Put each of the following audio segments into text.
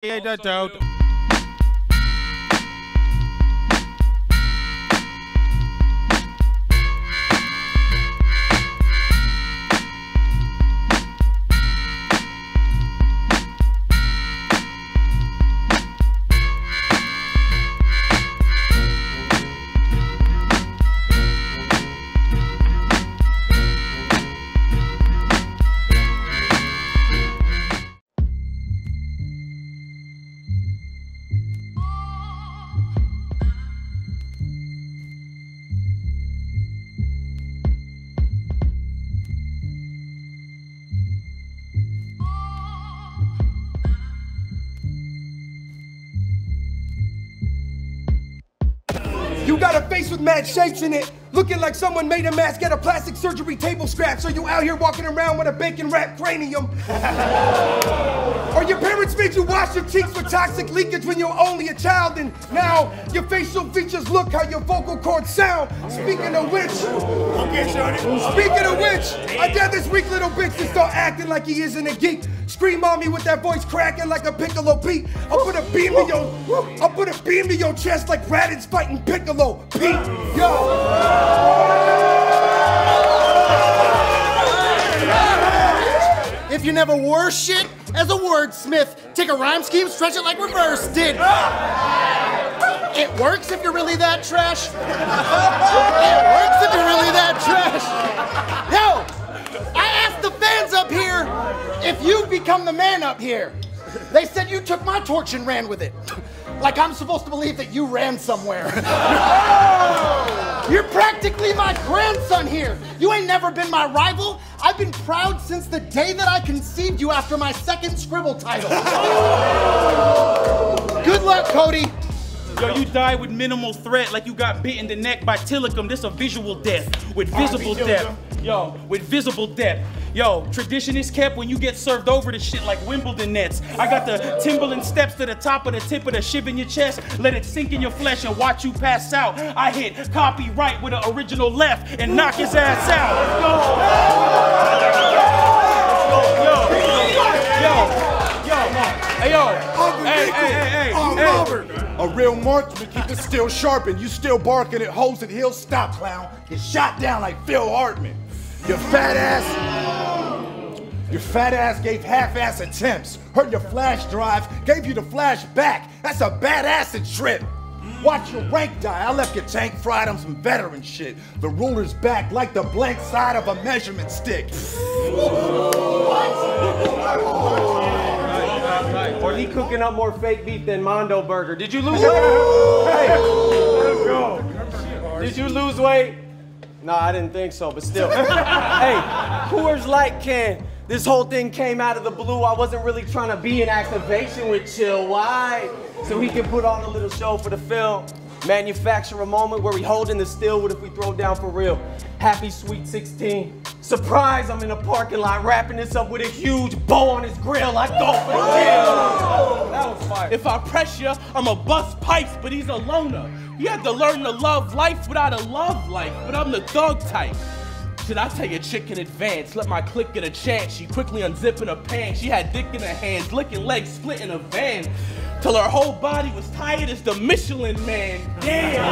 You got a face with mad shapes in it, looking like someone made a mask at a plastic surgery table scratch, so you out here walking around with a bacon-wrapped cranium. Or your parents made you wash your cheeks with toxic leakage when you're only a child, and now your facial features look how your vocal cords sound. Speaking of which, I dare this weak little bitch to start acting like he isn't a geek. Scream on me with that voice cracking like a piccolo beat. I'll put a beam to your chest like Raditz fighting Piccolo. Pete, yo. If you never wore shit as a wordsmith, take a rhyme scheme, stretch it like reverse did. It works if you're really that trash. It works if you're really that trash. Yo, I asked the fans up here if you've become the man up here. They said you took my torch and ran with it. Like I'm supposed to believe that you ran somewhere. You're practically my grandson here. You ain't never been my rival. I've been proud since the day that I conceived you after my second Scribble title. Good luck, Cody. Yo, you die with minimal threat like you got bit in the neck by Tillicum. This a visual death with visible depth. Yo, with visible depth. Yo, tradition is kept when you get served over the shit like Wimbledon nets. I got the Timberland steps to the top of the tip of the shiv in your chest. Let it sink in your flesh and watch you pass out. I hit copyright with an original left and knock his ass out. Let's go. Hey. A real marksman, keep it still sharpened. You still barking at hoes and he'll stop, clown. Get shot down like Phil Hartman. Your fat ass gave half-ass attempts. Hurt your flash drive, gave you the flash back. That's a bad acid trip. Watch your rank die. I left your tank fried on some veteran shit. The ruler's back like the blank side of a measurement stick. Or he cooking up more fake beef than Mondo Burger. Did you lose weight? Hey, let's go. Did you lose weight? No, I didn't think so, but still. Hey, Coors Light can. This whole thing came out of the blue. I wasn't really trying to be in activation with Chill. Why? So he can put on a little show for the film. Manufacture a moment where we holding the still. What if we throw down for real? Happy Sweet 16. Surprise, I'm in a parking lot wrapping this up with a huge bow on his grill. I go for the kill. That was fire. If I press you, I'ma bust pipes, but he's a loner. He had to learn to love life without a love life, but I'm the thug type. Should I tell your chick in advance? Let my clique get a chance. She quickly unzipping her pants. She had dick in her hands, licking legs, splitting a van. Till her whole body was tired as the Michelin Man. Damn!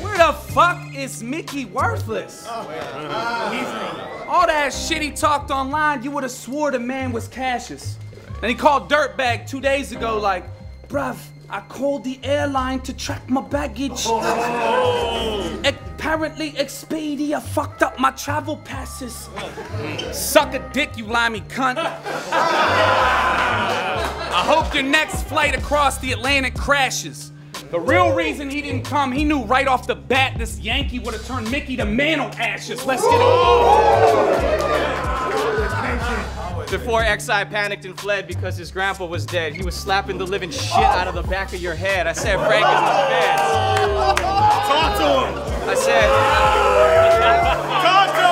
Where the fuck is Mickey Worthless? All that shit he talked online, you would have swore the man was Cassius. And he called Dirtbag 2 days ago like, bruv, I called the airline to track my baggage. Apparently Expedia fucked up my travel passes. Suck a dick, you limey cunt. I hope your next flight across the Atlantic crashes. The real reason he didn't come, he knew right off the bat this Yankee would have turned Mickey to mantle ashes. Let's get it. Before XI panicked and fled because his grandpa was dead, he was slapping the living shit out of the back of your head. I said, Frank is the feds. Talk to him. I said, Talk to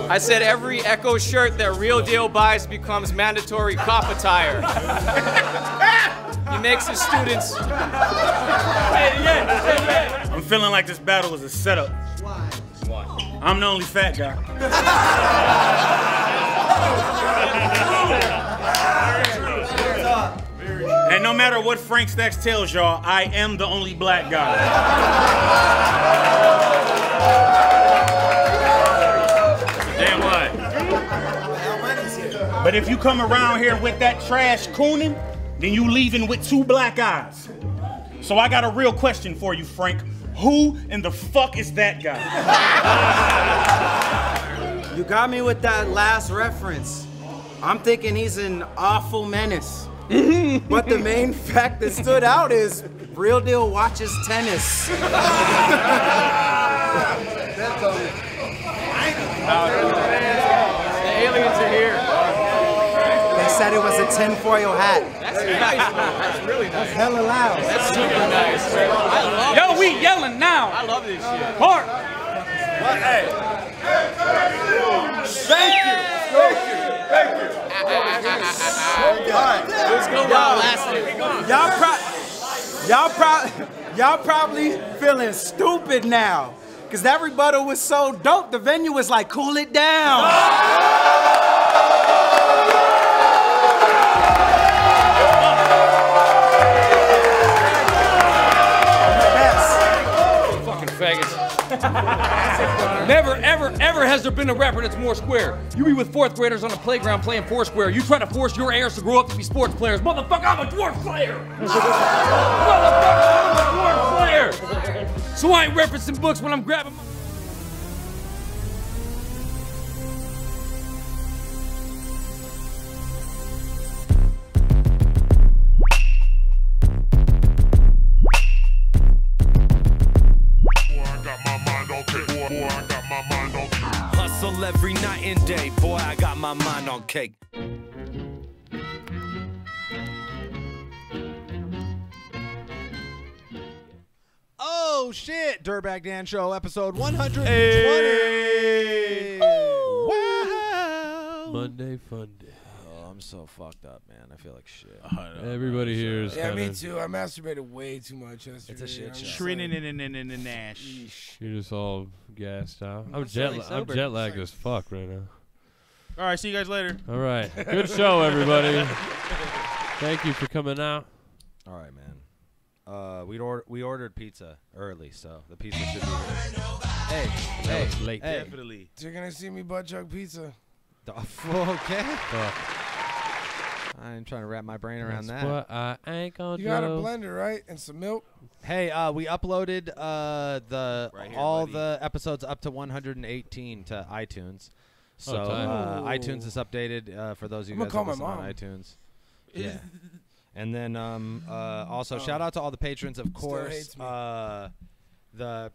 him. I said every Echo shirt that Real Deal buys becomes mandatory cop attire. He makes his students. I'm feeling like this battle is a setup. Why? I'm the only fat guy. And no matter what Frank Stacks tells y'all, I am the only black guy. Damn right. But if you come around here with that trash cooning, then you leaving with 2 black eyes. So I got a real question for you, Frank. Who in the fuck is that guy? You got me with that last reference. I'm thinking he's an awful menace. But the main fact that stood out is Real Deal watches tennis. The aliens are here. They said it was a tinfoil hat. That's nice, bro. That's really nice. Hella loud. That's super nice. I love Yo, we yelling now. I love this shit. Park. Well, hey. Thank you. Let's go Y'all probably feeling stupid now. Cause that rebuttal was so dope, the venue was like, cool it down. Fucking faggots. Never, ever has there been a rapper that's more square. You be with 4th graders on the playground playing Foursquare. You try to force your heirs to grow up to be sports players. Motherfucker, I'm a dwarf player. Motherfucker, I'm a dwarf player. So I ain't referencing books when I'm grabbing my... Hustle every night and day, boy, I got my mind on cake. Oh shit! Dirtbag Dan Show, episode 120. Hey. Wow. Monday fun day. Oh, I'm so fucked up, man. I feel like shit. Everybody here is Yeah, kinda, me too. I masturbated way too much yesterday. It's a shit show. Nash. You're just all gassed out. I'm certainly jet sober. lagged as fuck right now. All right, see you guys later. All right, good show, everybody. Thank you for coming out. All right, man. We ordered pizza early, so the pizza should be here. Hey, It's late. hey. Definitely. You're gonna see me butt chug pizza. Okay. Fuck. I ain't trying to wrap my brain around That's that. what I ain't gonna You do. got a blender, right? And some milk. Hey, we uploaded Right here, all buddy. the episodes up to 118 to iTunes. So tight. iTunes is updated for those of you I'm guys gonna that call listen my on iTunes. Yeah. And then also shout out to all the patrons, of course. hates me. The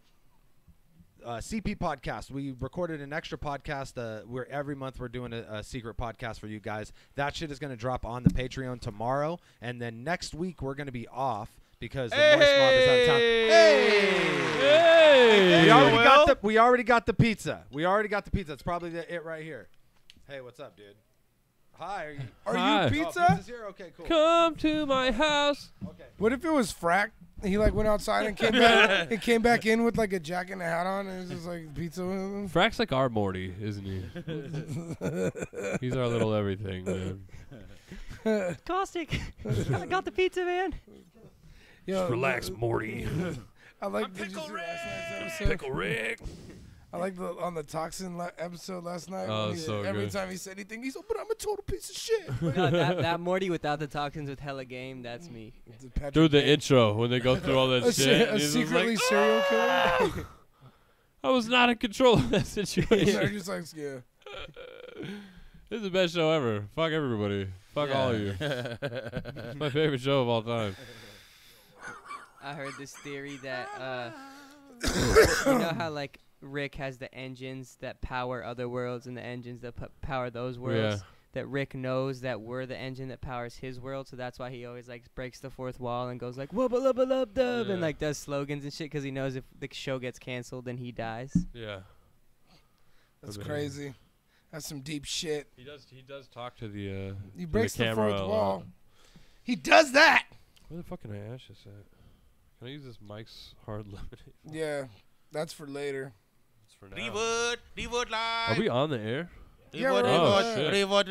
CP podcast. We recorded an extra podcast. Where every month we're doing a secret podcast for you guys. That shit is going to drop on the Patreon tomorrow, and then next week we're going to be off because the Moist Mob is out of town. Hey! We already got the pizza. It's probably it right here. Hey, what's up, dude? Hi. Are Hi. you Oh, pizza? pizza's here? Okay, cool. Come to my house. Okay. What if it was FRAK? He like went outside and came back. He came back in with like a jacket and a hat on, and it was just like pizza. FRAK's like our Morty, isn't he? He's our little everything, man. Caustic. I got the pizza, man. Yo, Just relax, Morty. I like did you see last night's episode? Pickle Rick. I like the on the toxin episode last night. Oh, when so every good. time he said anything, he's like, "But I'm a total piece of shit." No, that Morty without the toxins with hella game, that's me. Patrick Dude, the Bateman. intro when they go through all that shit. A he's just secretly like, serial killer. I was not in control of that They're situation. just like, yeah. This is the best show ever. Fuck everybody. Fuck all of you. It's my favorite show of all time. I heard this theory that, you know how like Rick has the engines that power other worlds and the engines that power those worlds? Yeah. That Rick knows that we're the engine that powers his world, so that's why he always like breaks the fourth wall and goes like wubba lubba lub dub and like does slogans and shit because he knows if the show gets canceled then he dies. Yeah. That's crazy. That's some deep shit. He does talk to the He breaks the camera fourth a wall. lot. He does that. Where the fuck can I ash this at? Can I use this Mike's hard lemonade? Yeah, that's for later. It's for now. Reward live. Are we on the air? Reward, Oh, shit. reward.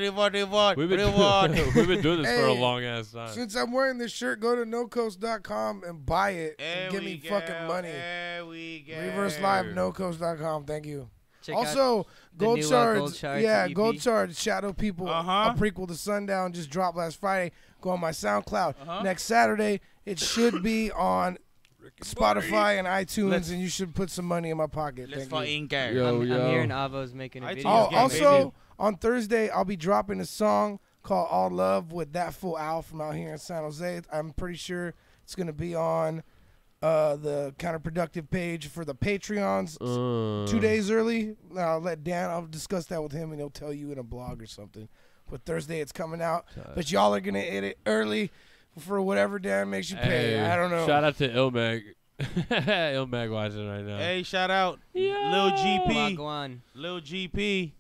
We've been doing this for a long ass time. Since I'm wearing this shirt, go to nocoast.com and buy it and give me go. fucking money. There we go. Reverse Live, nocoast.com. Thank you. Check Also, out the Gold new, Shards, Gold Shards yeah, EP. Gold Shards, Shadow People, Uh-huh. a prequel to Sundown, just dropped last Friday. Go on my SoundCloud. Next Saturday, it should be on Spotify and iTunes, and you should put some money in my pocket. Let's Thank you. fucking go. Yo, I'm hearing Avo's making a iTunes video. gang, Also, baby. on Thursday, I'll be dropping a song called All Love with That Fool Al from out here in San Jose. I'm pretty sure it's going to be on the Counterproductive page for the Patreons 2 days early. I'll discuss that with him, and he'll tell you in a blog or something. But Thursday it's coming out. But y'all are going to hit it early for whatever Dan makes you pay. Hey, I don't know. Shout out to Ilmag. Ilmag watching right now. Hey, shout out Lil GP. Wagwan. Lil GP.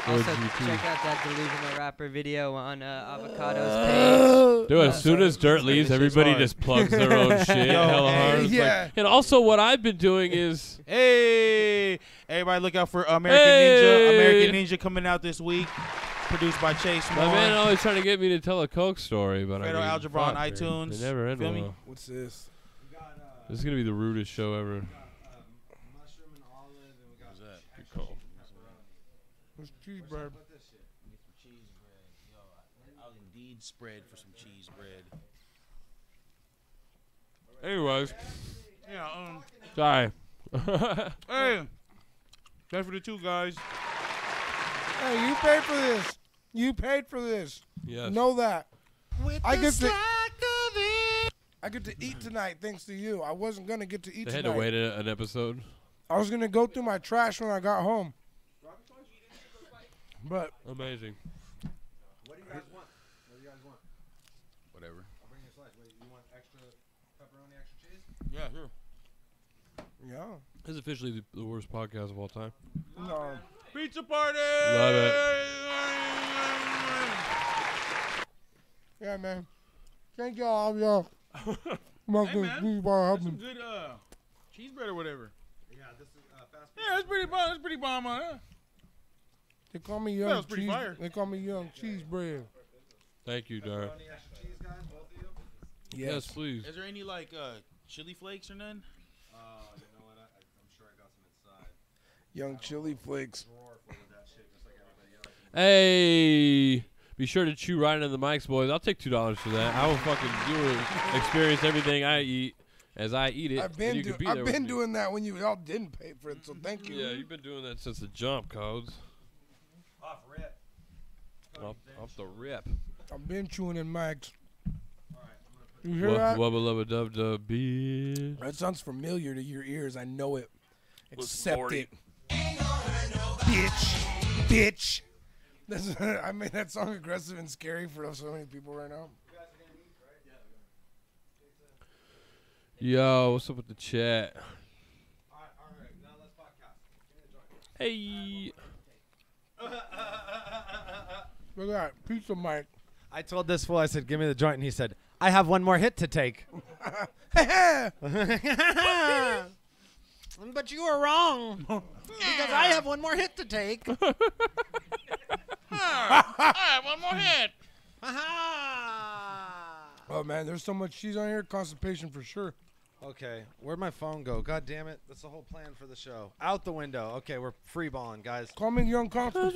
Also, check out that Delusional Rapper video on Avocado's page. Dude, as soon as Dirt leaves, everybody just plugs their own shit hella hard. It's like- and also, what I've been doing is... Hey! Everybody look out for American Ninja. American Ninja coming out this week. Produced by Chase Moore. My man always trying to get me to tell a Coke story, but FREDO Algebra on iTunes. They never end Feel me? well. What's this? This is going to be the rudest show ever. Good call. It's cheese bread. I'll indeed spread for some cheese bread. Anyways. Yeah, Sorry. Hey! That's for the two guys. Hey, you paid for this. You paid for this. Yes. Know that. With I the get to slack of it. I get to eat tonight thanks to you. I wasn't gonna get to eat They tonight. had to wait an episode. I was gonna go through my trash when I got home. But Amazing. What do you guys want? Whatever. I'll bring you a slice. Wait, you want extra pepperoni, extra cheese? Yeah, sure. yeah. This is officially the worst podcast of all time. No. Pizza party! Love it. Yeah, man. Thank y'all. Y'all. Hey, man. That's some good cheese bread or whatever. Yeah, this is fast food. Yeah, that's pretty bomb. That's pretty bomb, huh? They call me That young was pretty cheese. fire. They call me young cheese bread. Thank you, Dar. Pepperoni, extra cheese, guys, both of you? Yes, please. Is there any like chili flakes or none? You know what? I'm sure I got some inside. Young chili flakes. Drawer full of that shit, just like everybody else. Hey, be sure to chew right into the mics, boys. I'll take $2 for that. I will fucking you will experience everything I eat as I eat it. I've been, and you can be there I've with been me. doing that when you all didn't pay for it, so thank you. Yeah, you've been doing that since the jump, Codes. Off rip. Off the rip. I've been chewing in mics. You hear that? Wubba lubba dub dub bitch. That sounds familiar to your ears. I know it. Listen, Accept Morty. it. Bitch. Bitch. I made that song aggressive and scary for so many people right now. Yo, what's up with the chat? All right. Now let's podcast. Give me the joint. Hey. Look at that. Pizza mic. I told this fool, I said, give me the joint, and he said, I have one more hit to take. But you were wrong. Because I have one more hit to take. I have one more hit. Oh, man. There's so much cheese on here. Constipation for sure. Okay, where'd my phone go? God damn it. That's the whole plan for the show. Out the window. Okay, we're free balling, guys. Call me Young Constipation.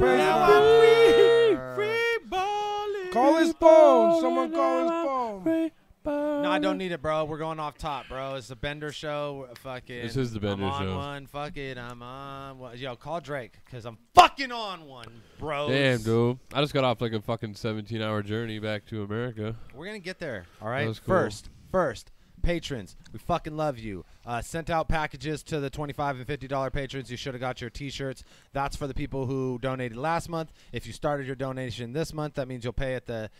Free balling. Call his phone. Someone call his phone. No, I don't need it, bro. We're going off top, bro. It's the Bender show. Fucking. This is the Bender I'm on show. one. Fuck it. I'm on one. Yo, call Drake, because I'm fucking on one, bro. Damn, dude. I just got off like a fucking 17-hour journey back to America. We're going to get there, all right? was cool. First, patrons, we fucking love you. Sent out packages to the $25 and $50 patrons. You should have got your T-shirts. That's for the people who donated last month. If you started your donation this month, that means you'll pay at the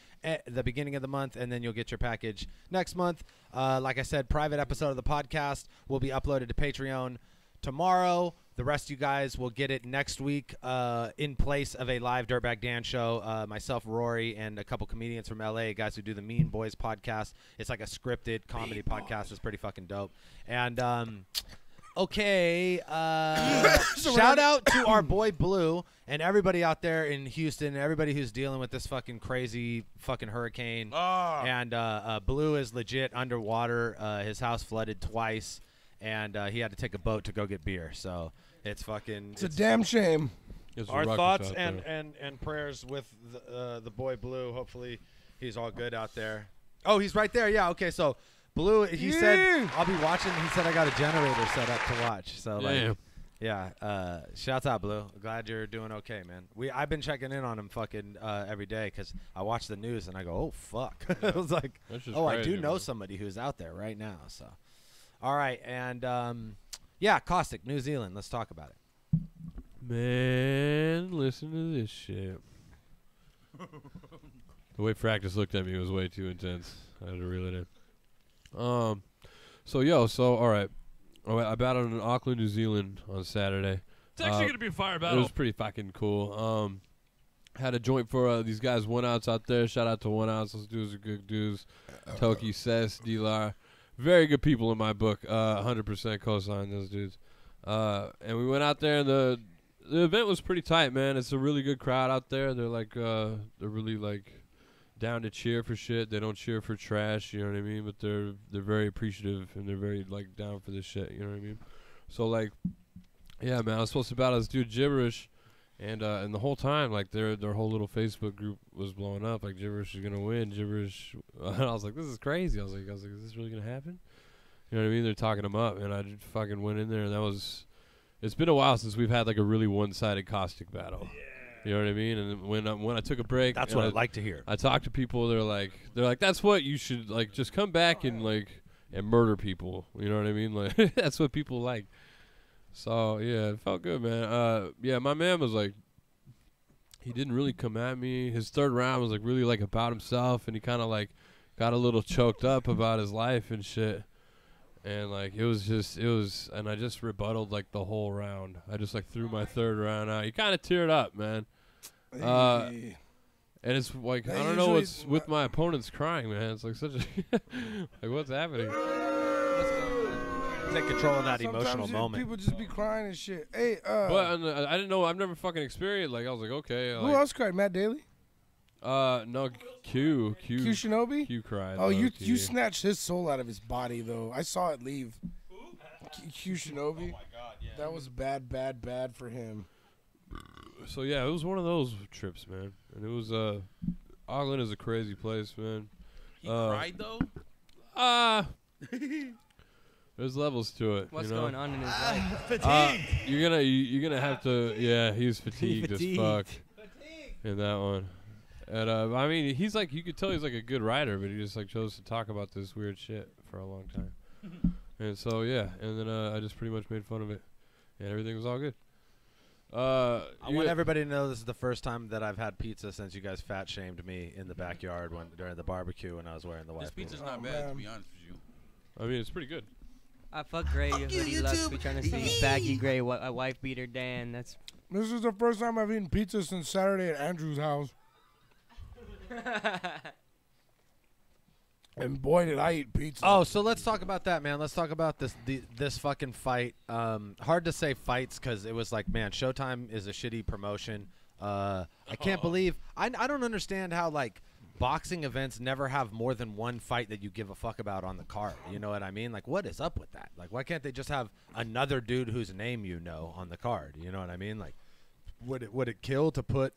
beginning of the month, and then you'll get your package next month. Like I said, private episode of the podcast will be uploaded to Patreon tomorrow. The rest of you guys will get it next week in place of a live Dirtbag Dan show. Myself, Rory, and a couple comedians from LA, guys who do the Mean Boys podcast. It's like a scripted comedy podcast. It's pretty fucking dope. And Okay, shout out to our boy Blue and everybody out there in Houston, everybody who's dealing with this fucking crazy fucking hurricane. And Blue is legit underwater. His house flooded twice, and he had to take a boat to go get beer. So it's fucking. It's a damn shame. Our thoughts and prayers with the boy Blue. Hopefully, he's all good out there. Oh, he's right there. Yeah. Okay. So. Blue, he said, I'll be watching. He said I got a generator set up to watch. So, like, yeah. Shouts out, Blue. Glad you're doing okay, man. I've been checking in on him fucking every day because I watch the news and I go, oh, fuck. I was like, oh, I do know somebody who's out there right now. So, all right. And, yeah, Caustic, New Zealand. Let's talk about it. Man, listen to this shit. The way FRAK just looked at me was way too intense. I had to reel it in. All right. I battled in Auckland, New Zealand on Saturday. It's actually gonna be a fire battle. Oh. It was pretty fucking cool. Had a joint for these guys 1 ounce out there. Shout out to 1 ounce. Those dudes are good dudes. Toki, Sess, D-Lar. Very good people in my book. 100% co-sign those dudes. And we went out there and the event was pretty tight, man. It's a really good crowd out there. They're like they're really like down to cheer for shit. They don't cheer for trash, you know what I mean? But they're very appreciative and they're very like down for this shit, you know what I mean? So like, yeah, man, I was supposed to battle this dude Gibberish, and the whole time like their whole little Facebook group was blowing up like Gibberish is gonna win. Gibberish, and I was like, this is crazy. I was like, is this really gonna happen? You know what I mean? They're talking him up, and I just fucking went in there, and it's been a while since we've had like a really one-sided Caustic battle. Yeah. You know what I mean? And when I took a break, that's what I'd like to hear. I talked to people. They're like, that's what you should like. Just come back and like and murder people. You know what I mean? Like that's what people like. So yeah, it felt good, man. Yeah, my man was like, he didn't really come at me. His third round was like really like about himself, and he kind of like got a little choked up about his life and shit. And like it was, and I just rebutted like the whole round. I just like threw my third round out. He kind of teared up, man. And it's like I don't know what's with my opponents crying, man. It's like such a like what's happening? Take control of that emotional moment. People just be crying and shit. Hey, but I didn't know. I've never fucking experienced. Like I was like, okay. Who else cried? Matt Daly? No, Q Shinobi? Q cried. Oh, you snatched his soul out of his body though. I saw it leave. Q Shinobi. Oh my god, yeah. That was bad for him. So yeah, it was one of those trips, man. And it was Auckland is a crazy place, man. He cried though? There's levels to it. What's you know? going on in his life? Fatigue. You're gonna have to. Yeah, he's fatigued as fuck. In that one. And I mean, he's like, you could tell he's like a good writer, but he just like chose to talk about this weird shit for a long time. And so yeah, and then I just pretty much made fun of it, and everything was all good. I want everybody to know this is the first time that I've had pizza since you guys fat shamed me in the backyard during the barbecue when I was wearing the white. This pizza's not bad, to be honest with you. I mean, it's pretty good. I fuck Gray. Hoodie Lux. We trying to see baggy Gray. A wife beater Dan. This is the first time I've eaten pizza since Saturday at Andrew's house. And boy, did I eat pizza. Oh, so let's talk about that, man. Let's talk about this fucking fight. Hard to say fights because it was like, man, Showtime is a shitty promotion. I can't believe I don't understand how like boxing events never have more than one fight that you give a fuck about on the card. You know what I mean? Like, what is up with that? Like, why can't they just have another dude whose name you know on the card? You know what I mean? Like, would it kill to put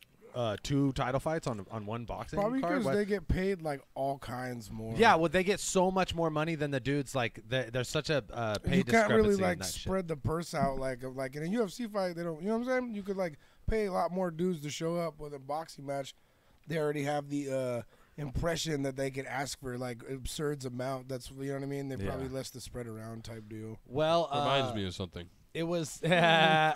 2 title fights on one boxing Probably card? because they get paid like all kinds more. Yeah, well, they get so much more money than the dudes. Like, there's such a pay you can't really discrepancy like in that spread the purse out like in a UFC fight. They don't. You know what I'm saying? You could like pay a lot more dudes to show up with a boxing match. They already have the impression that they could ask for like absurd amount. That's, you know what I mean. They probably less the spread around type deal. Well, reminds me of something. It was hey.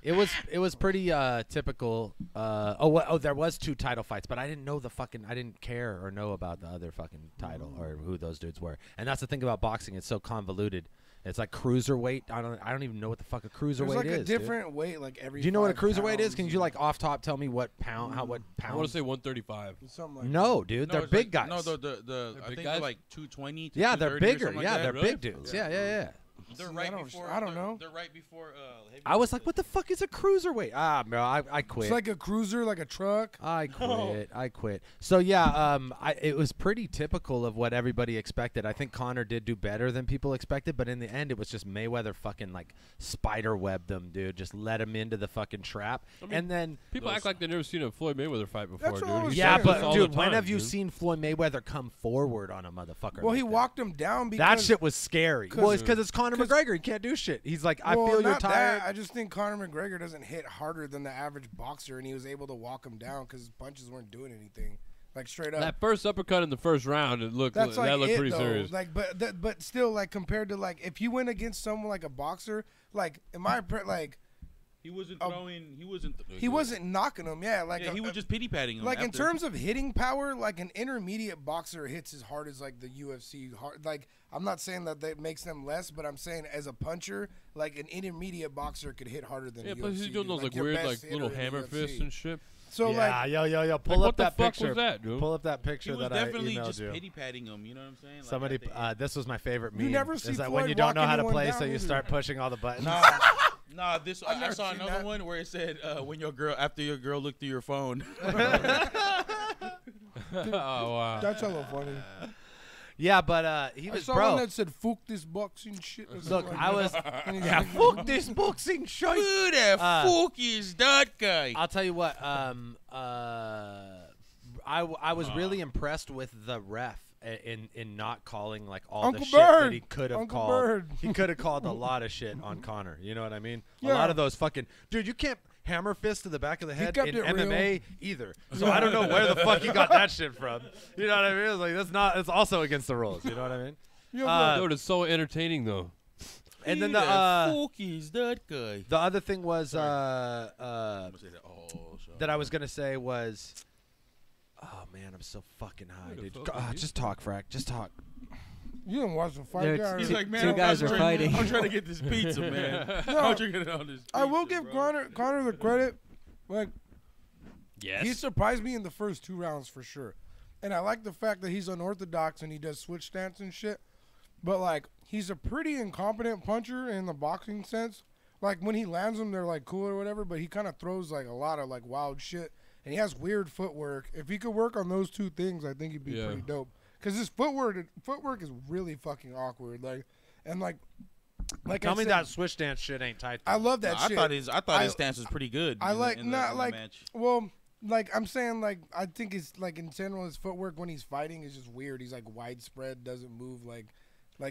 It was pretty typical. There was 2 title fights, but I didn't know I didn't care or know about the other fucking title or who those dudes were. And that's the thing about boxing; it's so convoluted. It's like cruiserweight. I don't even know what the fuck a cruiserweight There's like is. a different weight, like every. Do you know what a 5 cruiserweight is? pounds. Can you like off top tell me what pound? How what pound? I want to say 135. Something like No, dude, they're it's big like, guys. No, I big think guys? they're like 220. To Yeah, they're 230 or bigger. something Yeah, like they're that. big dudes. Yeah. They're See, right I don't- before. I don't know. They're right before. I was like, what the fuck is a cruiserweight? Ah, bro, I quit. It's like a cruiser, like a truck. I quit. I quit. So yeah, it was pretty typical of what everybody expected. I think Conor did do better than people expected, but in the end, it was just Mayweather fucking like spider webbed them, dude. Just let him into the fucking trap, I mean, and then people act like they've never seen a Floyd Mayweather fight before, That's what dude. I was He yeah, says this but all dude, the when time, have you dude. seen Floyd Mayweather come forward on a motherfucker? Well, like he that? walked him down because That shit was scary. Well, it's because it's Conor McGregor. He can't do shit. He's like, I Well, feel you're not tired. that. I just think Conor McGregor doesn't hit harder than the average boxer, and he was able to walk him down because his punches weren't doing anything, like straight up. That first uppercut in the first round, it looked That's like that looked it, pretty though. serious. Like, but still, like compared to like if you went against someone like a boxer, like in my like. He wasn't throwing. He wasn't. He wasn't knocking him. Yeah, like he was just pity patting him. Like in after. terms of hitting power, like an intermediate boxer hits as hard as like the UFC. Like I'm not saying that makes them less, but I'm saying as a puncher, like an intermediate boxer could hit harder than Yeah, UFC. plus he's doing those like your weird best like little hitter in the hammer UFC. fists and shit. So yeah, like, yo, pull Like, up what the that fuck picture. was that, dude? Pull up that He picture was that I definitely emailed just you. pity patting him. You know what I'm saying? Like, Somebody, this was my favorite meme. You never see is that Floyd when you don't know walk how to anyone play, down so you either. start pushing all the buttons. Nah, this I've I never saw seen another that. one where it said when after your girl looked through your phone. Oh wow. that's hella funny. Yeah, but he I was saw bro. one that said "fuck this boxing shit." or Look, something I like was that. And he's yeah, like, fuck this boxing shit. Who the fuck is that guy? I'll tell you what. I was really impressed with the ref in not calling like all Uncle the shit that Bird. he could have Uncle called. Bird. He could have called a lot of shit on Conor. You know what I mean? A Yeah. lot of those fucking dude. You can't hammer fist to the back of the head kept in it real. MMA either. So I don't know where the fuck he got that shit from. You know what I mean? It's like that's not. It's also against the rules. You know what I mean? Dude, it's so entertaining though. And then Who the fuck is that guy? the other thing was that I was gonna say was, oh man, I'm so fucking high, dude. Just talk, Frack. Just talk. You didn't watch the fight, Dude, guy. He's like, man, Two I'm guys are trying- fighting. I'm trying to get this pizza, man. No. I'm trying to get all this. I will pizza, give bro. Conor the credit. Like Yes. he surprised me in the first 2 rounds for sure, and I like the fact that he's unorthodox and he does switch stance and shit. But like he's a pretty incompetent puncher in the boxing sense. Like when he lands them, they're like cool or whatever. But he kind of throws like a lot of like wild shit, and he has weird footwork. If he could work on those 2 things, I think he'd be Yeah. pretty dope. Cause his footwork is really fucking awkward. Like, and like Tell I me said, that switch dance shit ain't tight. I love that I shit. thought his stance was pretty good. I in like the, in not the like match. well, like I'm saying like I think it's like in general his footwork when he's fighting is just weird. He's like widespread, doesn't move like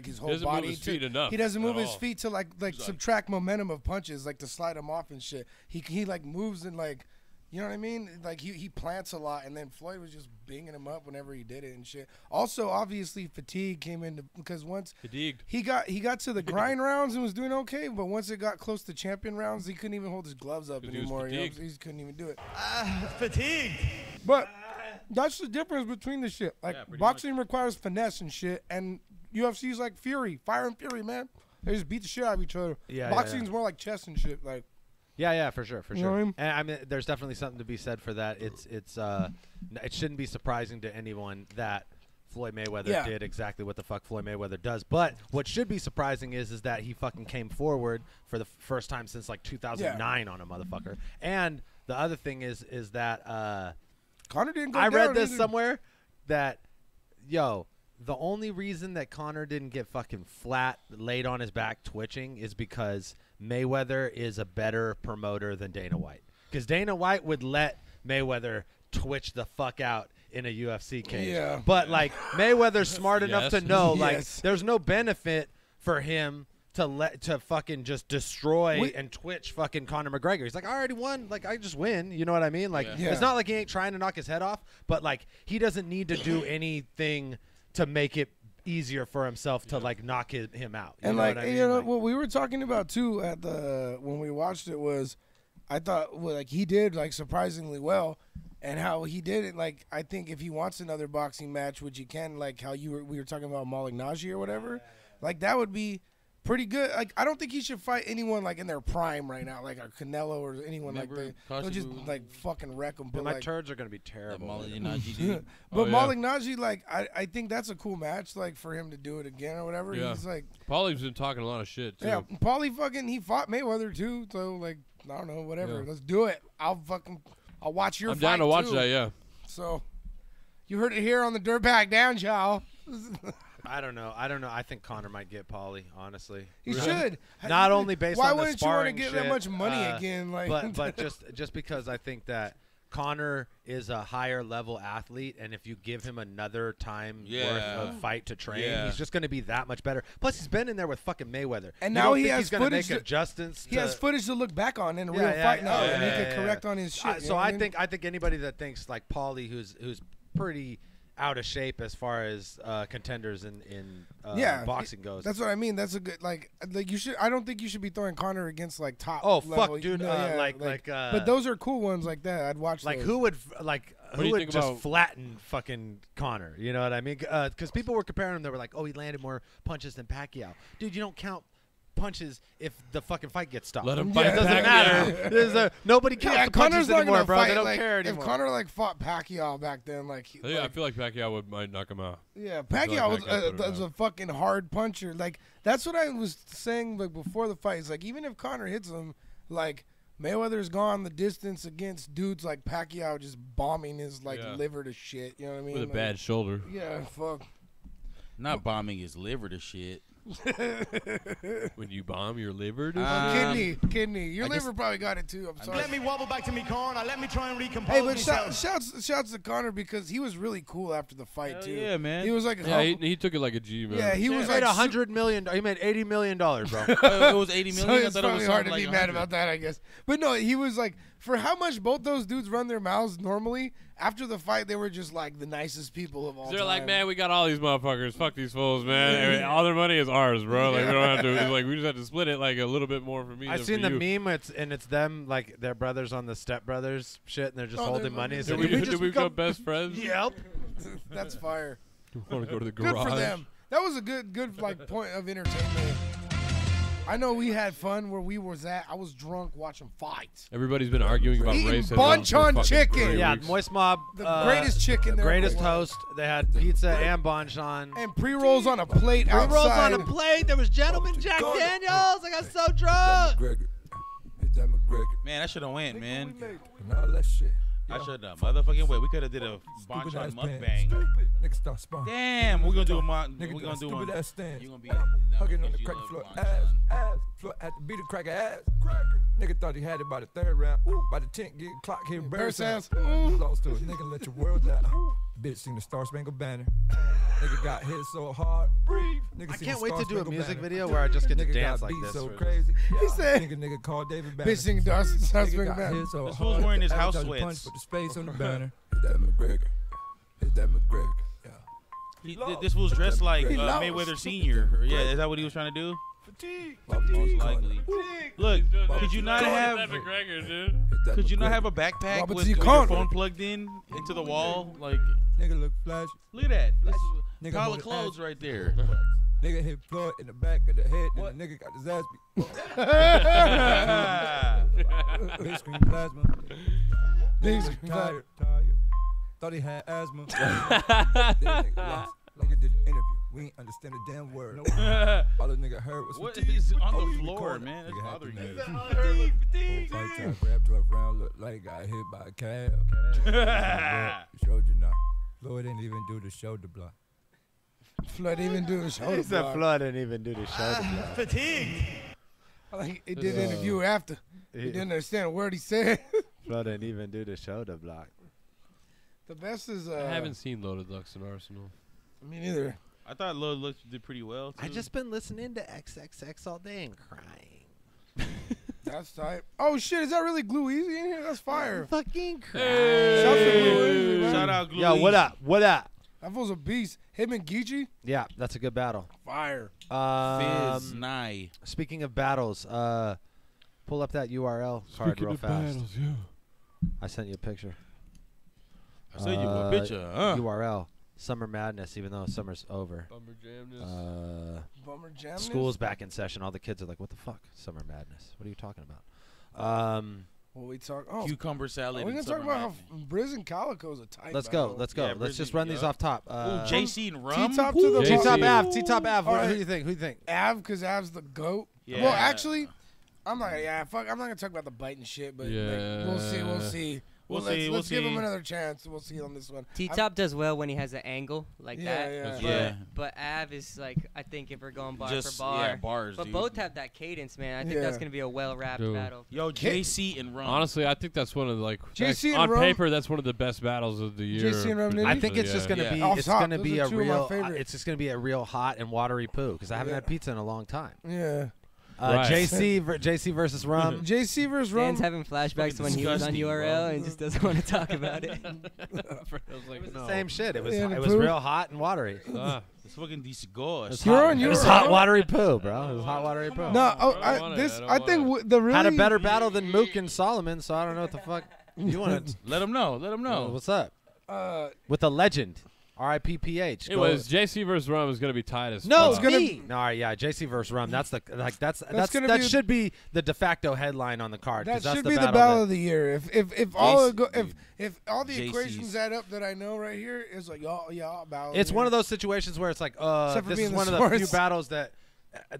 his whole doesn't move body. his feet enough He doesn't move at his all. feet to like subtract momentum of punches, like to slide them off and shit. He like moves and like. You know what I mean? Like he plants a lot, and then Floyd was just binging him up whenever he did it and shit. Also, obviously, fatigue came into because once Fatigued. he got to the grind rounds and was doing okay, but once it got close to champion rounds, he couldn't even hold his gloves up 'Cause he was anymore. You know, fatigued. he just couldn't even do it. Fatigued. But that's the difference between the shit. Like Yeah, pretty boxing requires finesse and shit, and UFC's like Fury, Fire and Fury, man. They just beat the shit out of each other. Yeah, Boxing's more like chess and shit. Like Yeah, for sure, You know what I mean? And I mean, there's definitely something to be said for that. It shouldn't be surprising to anyone that Floyd Mayweather did exactly what the fuck Floyd Mayweather does. But what should be surprising is that he fucking came forward for the first time since like 2009 on a motherfucker. And the other thing is that Conor didn't go I read down this either. somewhere that the only reason that Conor didn't get fucking flat laid on his back twitching is because Mayweather is a better promoter than Dana White. Because Dana White would let Mayweather twitch the fuck out in a UFC cage. Yeah. But like Mayweather's smart enough to Yes. know like Yes. there's no benefit for him to fucking just destroy Wait. and twitch fucking Conor McGregor. He's like, I already won. Like, I just win. You know what I mean? Like, Yeah. it's not like he ain't trying to knock his head off, but like he doesn't need to do anything to make it easier for himself to like knock him out. You And know like what I mean? you know Like- what we were talking about too at the when we watched it was, I thought well, like he did like surprisingly well, and how he did it. Like I think if he wants another boxing match, which he can, like how we were talking about Malignaggi or whatever, like that would be pretty good. Like, I don't think he should fight anyone like in their prime right now, like a Canelo or anyone like that. They'll just like fucking wreck them. But my like, turds are gonna be terrible. But Malignaggi, like, I think that's a cool match, like for him to do it again or whatever. Yeah. He's like, Paulie's been talking a lot of shit too. yeah, Paulie fucking he fought Mayweather too. So like, I don't know, whatever. Yeah. Let's do it. I'll watch your. I'm fight down to watch too. that. Yeah. So, you heard it here on the Dirtbag Dan, y'all. I don't know. I think Connor might get Paulie, honestly. He should. Not only based Why on the wouldn't you want to sparring get shit, that much money again? Like, but just because I think that Connor is a higher level athlete, and if you give him another time worth of fight to train, he's just going to be that much better. Plus, he's been in there with fucking Mayweather, and now he has he's going to make footage. adjustments. He has footage to look back on in a real fight now, and he can correct on his shit. So I think anybody that thinks like Paulie, who's pretty out of shape as far as contenders in boxing goes. That's what I mean. That's a good like you should. I don't think you should be throwing Connor against like top. Oh level, fuck, dude! But those are cool ones like that. I'd watch. Like those. who would just about flatten fucking Connor? You know what I mean? Because people were comparing him. They were like, oh, he landed more punches than Pacquiao. Dude, you don't count punches if the fucking fight gets stopped. Let him It fight. doesn't matter. Nobody counts the punches Connor's not anymore, gonna bro. fight, They don't like, care anymore. If Connor like fought Pacquiao back then, like I feel like Pacquiao might knock him out. Yeah, I feel like Pacquiao was a fucking hard puncher. Like that's what I was saying like before the fight. It's like even if Connor hits him, like Mayweather's gone the distance against dudes like Pacquiao just bombing his like liver to shit. You know what I mean? With a bad shoulder. Yeah, fuck. Not bombing his liver to shit. When you bomb your liver, kidney. Your liver probably got it too. I'm sorry. Let me wobble back to me corner. Let me try and recompose Hey, but myself. shouts to Connor because he was really cool after the fight too. Yeah, man. He was like, he took it like a G, man. Yeah, he was made like $100 million. He made $80 million, bro. It was $80 million. So I it's thought it probably was hard to like be mad 100. about that, I guess. But no, he was like, for how much both those dudes run their mouths normally, after the fight, they were just like the nicest people of all time. They're like, man, we got all these motherfuckers. Fuck these fools, man. All their money is ours, bro. Like we don't have to. It's like we just have to split it like a little bit more for me. I than seen for the you. meme. It's them like their brothers on the Step Brothers shit, and they're just holding money. Did we become best friends? Yep. That's fire. Want to go to the garage? Good for them. That was a good like point of entertainment. I know we had fun where we was at. I was drunk watching fights. Everybody's been arguing about Eating race. Bonchon chicken. Yeah, Moist Mob. The greatest chicken there Greatest ever was. host. They had pizza and Bonchon. And pre-rolls on a plate outside. Pre-rolls on a plate. There was Gentleman Jack Daniels. I got so drunk. Man, I should have went, man. And all that shit. I should have motherfucking wait. We could have did a Bonchon mukbang. Nigga start spawning. Damn, we're gonna do a Nigga we're gonna do one. stupid ass stand. You gonna be hugging on the crack floor. Ass. Floor at the beat of cracker ass. Nigga thought he had it by the third round. By the 10th, get clock here. Bear sounds. Lost to it. Nigga let your world down. Bitch sing the Star Spangled Banner. Nigga got hit so hard. Nigga I sing can't the wait to Star do a Spangled music Banner. video where I just get to Nigga dance got like beat this. so for- crazy. He said, Nigga called David Banner. bitch sing Star Nigga Spangled got Banner. hit so This hard. fool's wearing his house Advertiser sweats. punch, put the space on the banner. Hit that McGregor. Hit that McGregor. This fool's dressed like He lost. Mayweather Senior. Yeah, is that what he was trying to do? Most likely. Look, could you not have? Could you not have a backpack Robert with Z. your Conner. phone plugged in into the wall? Like, Nigga look flash. look at that. This is Nigga pile hold of the clothes ass. right there. Nigga hit Floyd in the back of the head, and the nigga got his ass beat. Big screen plasma. Big screen tired. Thought he had asthma. Nigga lost. Nigga did the interview. We ain't understand a damn word. All the nigga heard was What fatigue. is on Oh, the we floor, recording. man? That's Nigga had bothering the me. nerve. Whole fight time, grabbed 12 round, looked like he got hit by a cab. Showed you now. Floyd didn't even do the shoulder block. Flood even do a shoulder He said block. Flood didn't even do the shoulder block. Fatigue. Like he did interview after. He didn't understand a word he said. Flood didn't even do the shoulder block. The best is I haven't seen Loaded Lux in Arsenal. Me neither. I thought Lil Lux did pretty well. I too. just been listening to XXX all day and crying. That's tight. Oh shit, is that really Glue Easy in here? That's fire. Fucking crying. Shout out to Glue Easy, man. Shout out Glue Yo, what Easy. up? What up? That fool's a beast. Him and Geechee. Yeah, that's a good battle. Fire. Fizz Nye. Speaking of battles, pull up that URL card Speaking real of fast. battles, yeah. I sent you a picture. I sent you a picture, huh? URL Summer Madness, even though summer's over. Bummer Jamness. Bummer Jamness? School's back in session. All the kids are like, what the fuck? Summer Madness. What are you talking about? Well, we talk. Cucumber salad. We're gonna talk about how Briz and Calico's a tight. Let's battle. go. Let's go. Yeah, Let's just Brizzy, run these off top. JC and Rum. T-top to the T-top bottom. Av. T-top Av. All Who right. do you think? Who do you think? Av, because Av's the GOAT. Yeah. Well, actually, I'm not. Yeah, fuck. I'm not gonna talk about the biting shit, but like, we'll see. We'll see. Let's give him another chance. We'll see on this one. T-top does well when he has an angle like that. Yeah. But Av is like, I think if we're going bar Just, for bar. yeah, bars, But dude. both have that cadence, man. I think that's going to be a well-wrapped battle. Yo, JC and Rum. Honestly, I think that's one of the, like, JC on and Rum- paper, that's one of the best battles of the year. JC and Rum Nitty? I think it's just gonna be. Off It's top, gonna those be are a two of my real. favorites. It's just gonna be a real hot and watery poo because I haven't had pizza in a long time. Yeah. Right. JC versus Rum. JC versus Rum. Dan's having flashbacks to when he was on URL and just doesn't want to talk about it. It was the same shit. It was Yeah, it the was poo. real hot and watery. It's fucking disgust. You're on It was URL? hot watery poo, bro. It was hot watery poo. No, I don't want it. I think the really Had a better battle than Mook and Solomon, so I don't know what the fuck you want to. Let him know. Let him know. What's up? With a legend, R.I.P.P.H. It was JC versus Rum is gonna be tight as No, fuck. it's me. No, all right, yeah, JC versus Rum. That's the gonna that be- should be the de facto headline on the card. 'cause That that's should the be the battle battle that- of the year. If all JC, if all the JC's. equations add up that I know right here, it's like y'all battle. It's one of those situations where it's like, Except for this being is the one of the few source. battles that,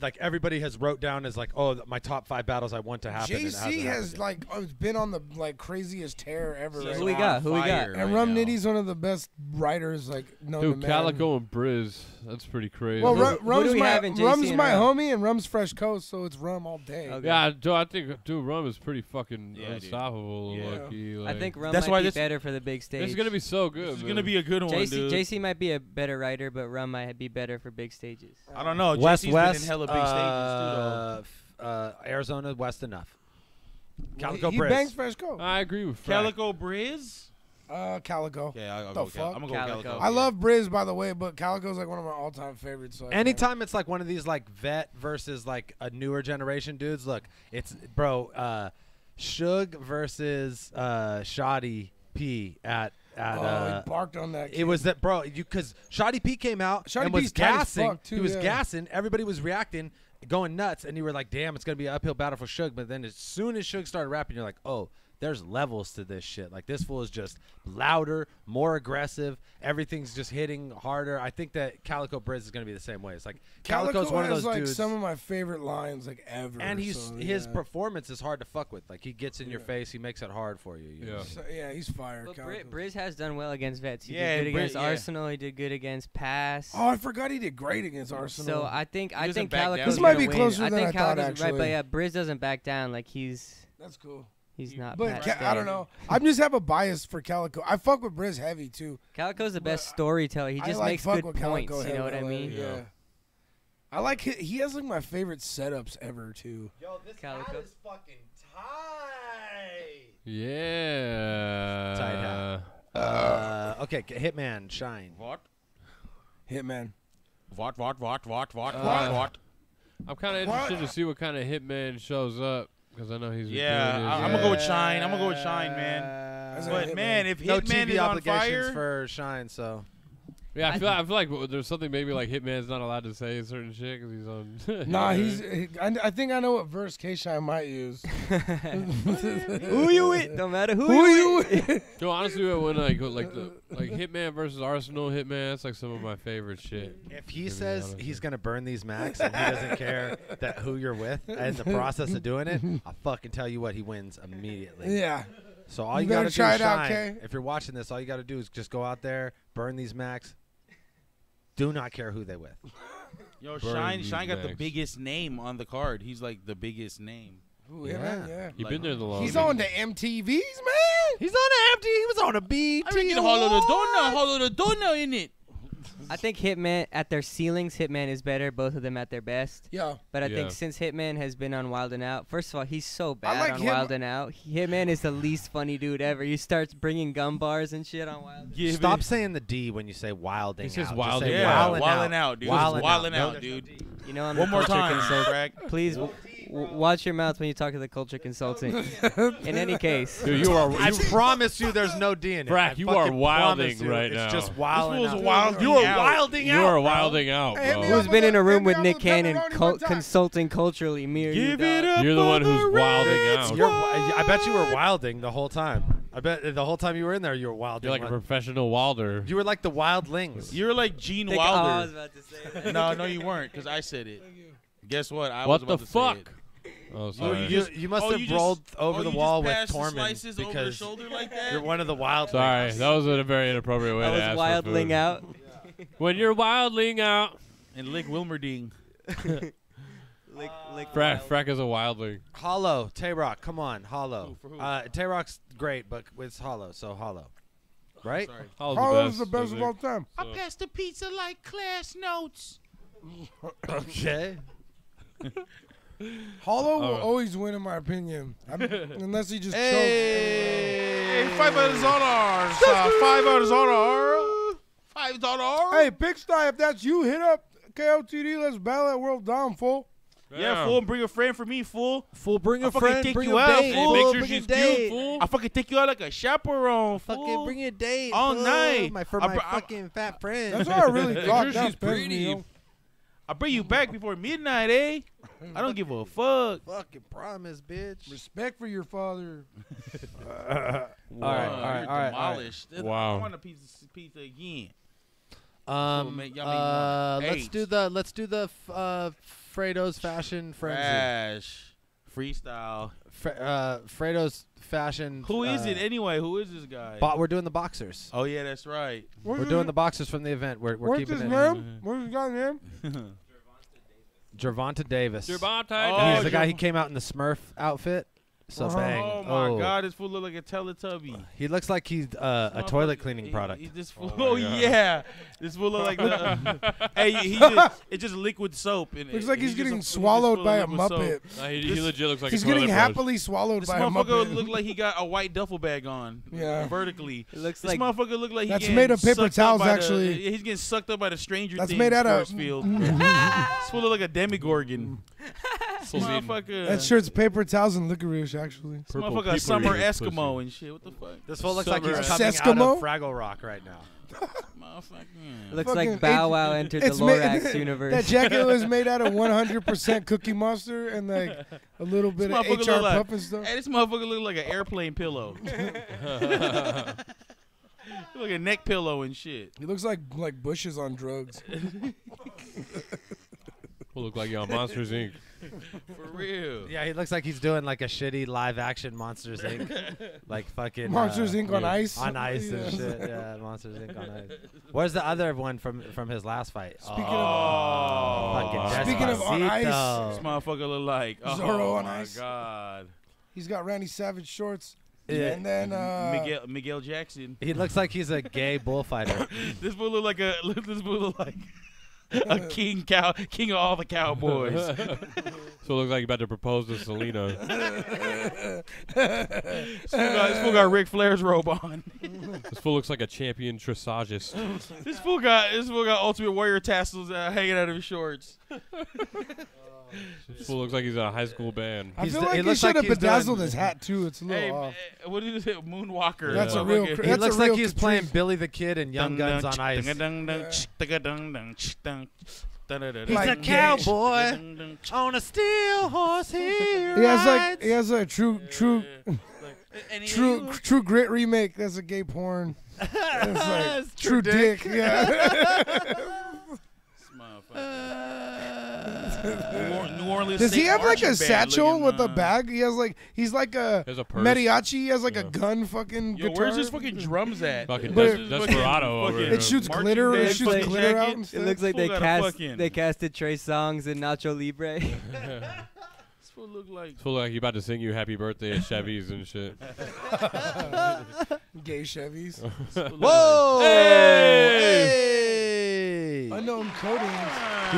like, everybody has wrote down as like, oh, my top 5 battles I want to happen. and it JC hasn't has happened like been on the like craziest tear ever. He's Right Who we now. got? Who we got? fire And right Rum now. Nitty's one of the best writers like known to Dude, man. Calico and Briz. That's pretty crazy. Well, Who do Rum's we my have in JC Rum's and my Rum? homie and Rum's fresh coast, so it's Rum all day. Okay. yeah, dude, I think Rum is pretty fucking Yeah, dude. unstoppable. Yeah. Low-key, I like, think Rum That's might why be this- better for the big stage. it's gonna be so good. This is man. gonna be a good one, dude. JC might be a better writer, but Rum might be better for big stages. I don't know. West JC's West, been in hella big stages too, though. Arizona West enough. He Calico Briz. bangs fresh coast. I agree with FRAK. Calico Briz. Calico. Yeah, I'll The go with Calico. fuck? I'm gonna go with Calico. Calico. I love Briz, by the way, but Calico's like one of my all-time favorites. So I can't- Anytime it's like one of these like vet versus like a newer generation dudes, look, it's Suge versus Shoddy P at he barked on that. it was that bro, because Shoddy P came out Shoddy and was P's tight as gassing. fuck, too, he was yeah. gassing. Everybody was reacting, going nuts, and you were like, "Damn, it's gonna be an uphill battle for Suge." But then as soon as Suge started rapping, you're like, "Oh, there's levels to this shit. Like this fool is just louder, more aggressive. Everything's just hitting harder." I think that Calico Briz is gonna be the same way. It's like Calico's one of has those like dudes. some of my favorite lines like ever. And his yeah. performance is hard to fuck with. Like he gets in your face, he makes it hard for you. You know? So, yeah, he's fire. But Calico. Briz has done well against vets. He Yeah, did good against Briz, yeah. Arsenal. He did good against Pass. Oh, I forgot he did great against Arsenal. So I think doesn't back down. Calico's This might gonna be win. closer I than think I thought, Calico's right, but actually. yeah, Briz doesn't back down. Like he's That's cool. not. But Pat I don't Stay. know. I just have a bias for Calico. I fuck with Briz heavy too. Calico's the best storyteller. He I just like makes fuck good with Calico points. You know what I heavy, mean? Yeah. I like he has like my favorite setups ever too. Yo, this Calico. hat is fucking tight. Yeah. Tight hat. Okay, Hitman, shine. What? Hitman. What? I'm kind of interested to see what kind of Hitman shows up because I know he's been Yeah, doing his, I'm gonna go with Shine. I'm gonna go with Shine, man. But man, if no Hitman TV is on obligations fire, for shine, so Yeah, I feel like there's something maybe like Hitman's not allowed to say certain shit because he's on. Nah, I think I know what verse K-Shine might use. Who you with? Don't matter who you with. Yo, honestly, when like Hitman versus Arsenal, Hitman, that's like some of my favorite shit. if he says he's gonna burn these Macs and he doesn't care that who you're with in the process of doing it, I'll fucking tell you what, he wins immediately. Yeah. So all you better gotta do try is it out, shine. Kay. If you're watching this, all you gotta do is just go out there, burn these Macs. Do not care who they with. yo, Burn Shine got the these biggest name on the card. He's like the biggest name. Ooh, yeah. You've been there the longest. He's on the MTVs, man. He's on the empty. He was on a BT. I reckon Hollow the Donut in it. I think Hitman at their ceilings, Hitman is better. Both of them at their best. Yeah. But I Yeah. think since Hitman has been on Wild 'N Out, first of all, he's so bad like on him- Wild 'N Out. Hitman is the least funny dude ever. He starts bringing gum bars and shit on Wild. Yeah, Stop man. saying the D when you say wilding It's just out. wilding say out. Yeah, wildin' out, dude. Wildin' Wildin' No, out, there's no dude. D. You know, I'm One the more culture time, consult- Frank. Please, Watch your mouth when you talk to the culture consultant. In any case. Dude, I promise you there's no D in it. FRAK, you are wilding right now. It's just wilding out. You are wilding out. You are wilding out, bro. Who's been in a room with Nick Cannon consulting culturally? Me or you, dog? You're the one who's wilding out. I bet you were wilding the whole time. I bet the whole time you were in there, you were wilding. You're like a professional wilder. You were like the wildlings. You were like Gene I Wilder. was about to say that. No, you weren't, because I said it. Guess what? I What was the about to fuck? say it. Oh, sorry. You must have rolled over the wall with Tormund because like you're one of the wild. Sorry, that was a very inappropriate way I to was ask wildling for food. out. When you're wildling out. And Lick Wilmerding. FRAK is a wildling. Hollow, Tay-Rock, come on, Hollow. Who? Tay-Rock's great, but it's Hollow, so Hollow. Right? Sorry. Hollow's the best of all time. I passed the pizza like class notes. Okay. Hollow will always win, in my opinion, unless he just chokes. Hey, $5 $5. Hey, Pigsty, if that's you, hit up KOTD. Let's battle at World Dom, fool. Yeah, fool, bring a friend for me, fool. Fool, bring a fucking friend, take bring you a out, date. fool. Make sure Bring a she's date. cute, fool. I fucking take you out like a chaperone, fool. Fucking bring a date. All fool. night. For my fucking fat friend. That's what I really thought. She's That pretty. me, yo. I'll bring you back before midnight, eh? I don't give a fuck. Fucking promise, bitch. Respect for your father. All right. Demolished. Wow. I want a pizza again. Let's do the Fredo's fashion frenzy. Crash. Freestyle. Fredo's fashion. Who is it anyway? Who is this guy? We're doing the boxers. Oh yeah, that's right. We're doing the boxers from the event. We're What's keeping his it. name? What's his guy's name? Gervonta Davis. Gervonta He's the guy. He came out in the Smurf outfit. So bang. Oh my God, this fool look like a Teletubby. He looks like he's a toilet cleaning product. This fool, yeah, this fool look like. Hey, it's just liquid soap. In Looks it. like he's just getting a- swallowed by a liquid soap. Muppet. He legit looks like He's a toilet getting brush. happily swallowed This by a motherfucker Muppet. look like he got a white duffel bag on. Yeah. Vertically. It looks This like motherfucker look like That's he made of paper sucked up towels, by actually. he's getting sucked up by the Stranger That's Things made out of- force field. This fool look like a demigorgon. This motherfucker. That shirt's paper towels and licorice, actually. This motherfucker a summer Eskimo and shit. What the fuck? This fool looks like he's Summer coming Eskimo? out of Fraggle Rock right now. Motherfucker. looks Fucking like Bow Wow entered the Lorax universe. That jacket was made out of 100% Cookie Monster and like a little bit This of motherfucker HR look like- puff and stuff. Hey, this motherfucker look like an airplane pillow. Look like a neck pillow and shit. He looks like bushes on drugs. Will look like you on Monsters Inc. For real. Yeah, he looks like he's doing like a shitty live action Monsters Inc. Like fucking Monsters Inc. on ice. On ice Yeah. and shit. Yeah, Monsters Inc. on ice. Where's the other one from his last fight? Speaking Speaking of on ice, This motherfucker look like Zorro on my ice. God. He's got Randy Savage shorts. Yeah. And then Miguel Jackson. He looks like he's a gay bullfighter. This fool look like a king of all the cowboys. So it looks like you're about to propose to Selena. This fool got Ric Flair's robe on. This fool looks like a champion dressagist. This fool got Ultimate Warrior tassels hanging out of his shorts. This fool looks like he's in a high school band. I feel like he should have bedazzled his hat too. It's a little off. What is it? Moonwalker. That's a real. He That's looks a real like he's Caprice. playing Billy the Kid and Young Guns on Ice. He's He's a cowboy on a steel horse. He has a true grit remake. That's a gay porn. It's like True Dick. Yeah. New Orleans. Does he State have like marching a band satchel looking, with a bag? He's like a There's a purse. mariachi. He has like a gun fucking Yo, guitar. where's his fucking drums at? Fucking But- Desperado over here. It shoots glitter. It shoots glitter out. It Instead. looks like Fool got a they casted Trey Songz and Nacho Libre. This fool look like. This fool like he about to sing you happy birthday at Chevy's and shit. Gay Chevys. Whoa! Hey! Unknown coatings.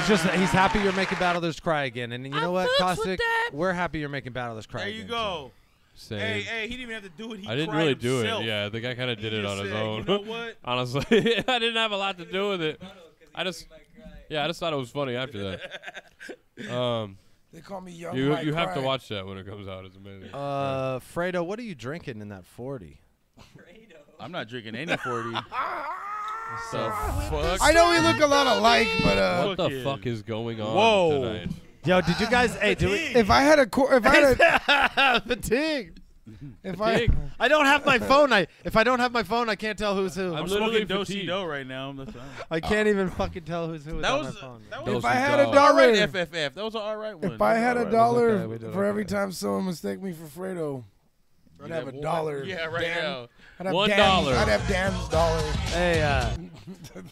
He's happy you're making Battlers cry again. And you know what, Caustic? We're happy you're making Battlers cry There again. you go. Same. Hey, he didn't even have to do it. He I didn't cried really do himself. it. Yeah, the guy kind of did it on his said, own. You know what? Honestly, I didn't have a lot to do with it. I just thought it was funny after that. They call me Young You Mike have to Cry. watch that when it comes out. It's amazing. Fredo, what are you drinking in that 40? I'm not drinking any 40. So fuck. I know we look a lot alike, but what the fuck is going on tonight? Yo, did you guys? Hey, do we? If I had a Fatigue. If I don't have my phone. If I don't have my phone, I can't tell who's who. I'm smoking Do-si-do right now. That's right. I can't even fucking tell who's who. That on was my phone. If I had a all dollar, right, FFF. That was an all right one. If I had a We dollar did for every okay. time someone mistake me for Fredo, I'd have a dollar. Yeah, right Dan. now. I'd have $1. I'd have Dan's dollar. Hey,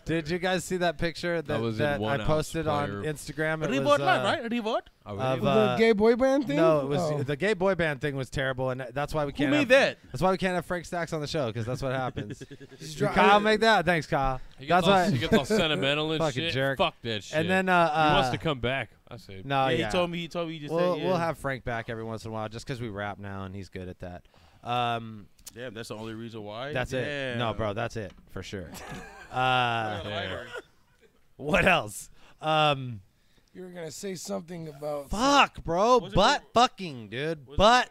did you guys see that picture I was in that I 1 ounce posted on player. Instagram? It Reward was, man, right? Reward? of, The gay boy band thing? No, it was Oh. the gay boy band thing was terrible, and that's why we can't. made have, that? That's why we can't have Frank Stacks on the show because that's what happens. Did dro- Kyle make that? Thanks, Kyle. He That's gets all, why he gets all sentimental and fucking shit. jerk. Fuck that shit. And then he wants to come back. I say. No, Yeah, yeah. he told me. He just We'll said, yeah. we'll have Frank back every once in a while just because we rap now and he's good at that. Damn, that's the only reason why. That's it. Damn. No, bro, that's it for sure. What else? You were gonna say something about Fuck, bro. Butt fucking, dude. Butt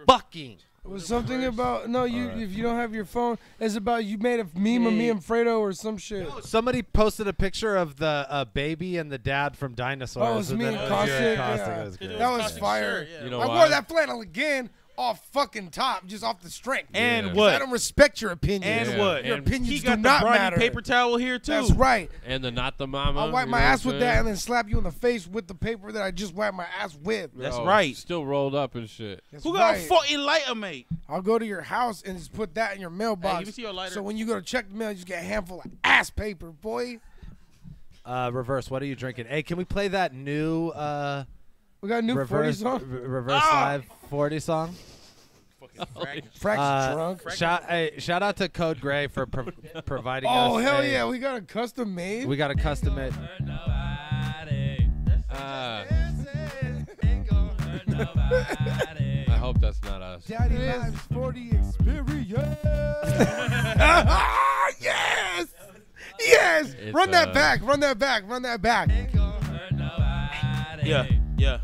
fucking. It was something about if you don't have your phone, it's about you made a meme of me and Fredo or some shit. Somebody posted a picture of the baby and the dad from Dinosaurs. Oh, it's me and then Caustic. It was good. That was fire. You know I why? wore that flannel again off fucking top, just off the strength. And Yeah. what? I don't respect your opinions. And Yeah. what? Your And opinions He do got the not briny matter. paper towel here too. That's right. And the not the mama. I'll wipe you my know ass what with I'm that saying? and then slap you in the face with the paper that I just wiped my ass with. That's Yo, right. Still rolled up and shit. That's Who got a right. fucking lighter, mate? I'll go to your house and just put that in your mailbox. Hey, let me see your lighter. So when you go to check the mail, you just get a handful of ass paper, boy. Reverse, what are you drinking? Hey, can we play that new We got a new 40 reverse song. reverse live 40 song? Frack's drunk. Shout out to Code Gray for providing us. Oh, hell yeah. We got a custom made. We got a custom made. I hope that's not us. Daddy Lives 40 experience. Yes! Yes! It's, Run that back. Run that back. Run that back. Yeah, yeah.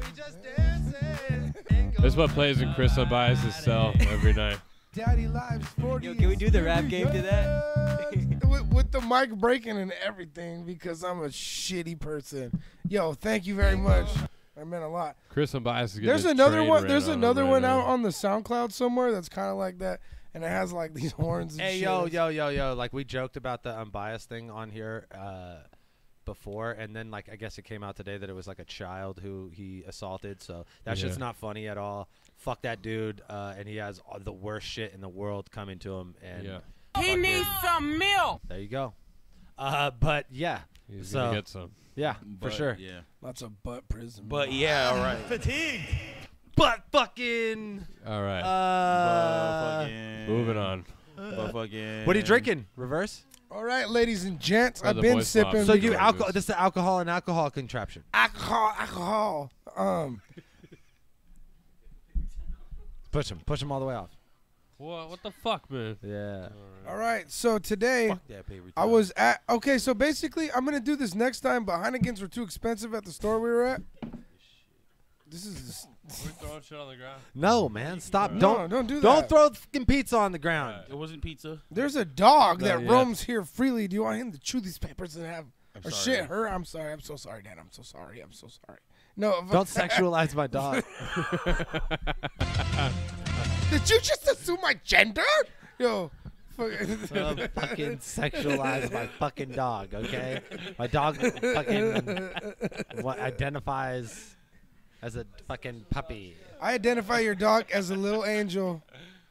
This is what plays in Chris Unbiased' cell every night. Daddy Lives 40. Yo, can we do the rap game to that? with the mic breaking and everything because I'm a shitty person. Yo, thank you very much. That meant a lot. Chris Unbiased is getting There's his another train one. ran There's on him another right one now. out on the SoundCloud somewhere that's kind of like that, and it has like these horns. And Hey, shit. yo. Like, we joked about the unbiased thing on here before, and then, like, I guess it came out today that it was, like, a child who he assaulted, so that shit's not funny at all. Fuck that dude, and he has all the worst shit in the world coming to him, and He needs some milk. there you go. But, yeah. He's so, gonna get some. Yeah, for But, sure. Yeah. Lots of butt prison. But yeah, all right. Fatigued. But fucking. All right. Fucking. Moving on. But fucking. What are you drinking? Reverse? All right, ladies and gents, Oh, I've the been voice sipping. box. So you alcohol? This is the alcohol and alcohol contraption. Alcohol. Push him all the way off. What the fuck, man? Yeah. All right, so today Fuck that paper I towel. was at. Okay, so basically, I'm gonna do this next time, but Heineken's were too expensive at the store we were at. This is. We're throwing shit on the ground. No, man, stop! No, don't do Don't that. throw fucking pizza on the ground. It wasn't pizza. There's a dog that yeah. roams here freely. Do you want him to chew these peppers and have or sorry. shit her? I'm sorry. I'm so sorry, Dan. I'm so sorry. I'm so sorry. No, Don't sexualize my dog. Did you just assume my gender? Yo. Don't fucking sexualize my fucking dog, okay? My dog fucking identifies as a fucking puppy. I identify your dog as a little angel.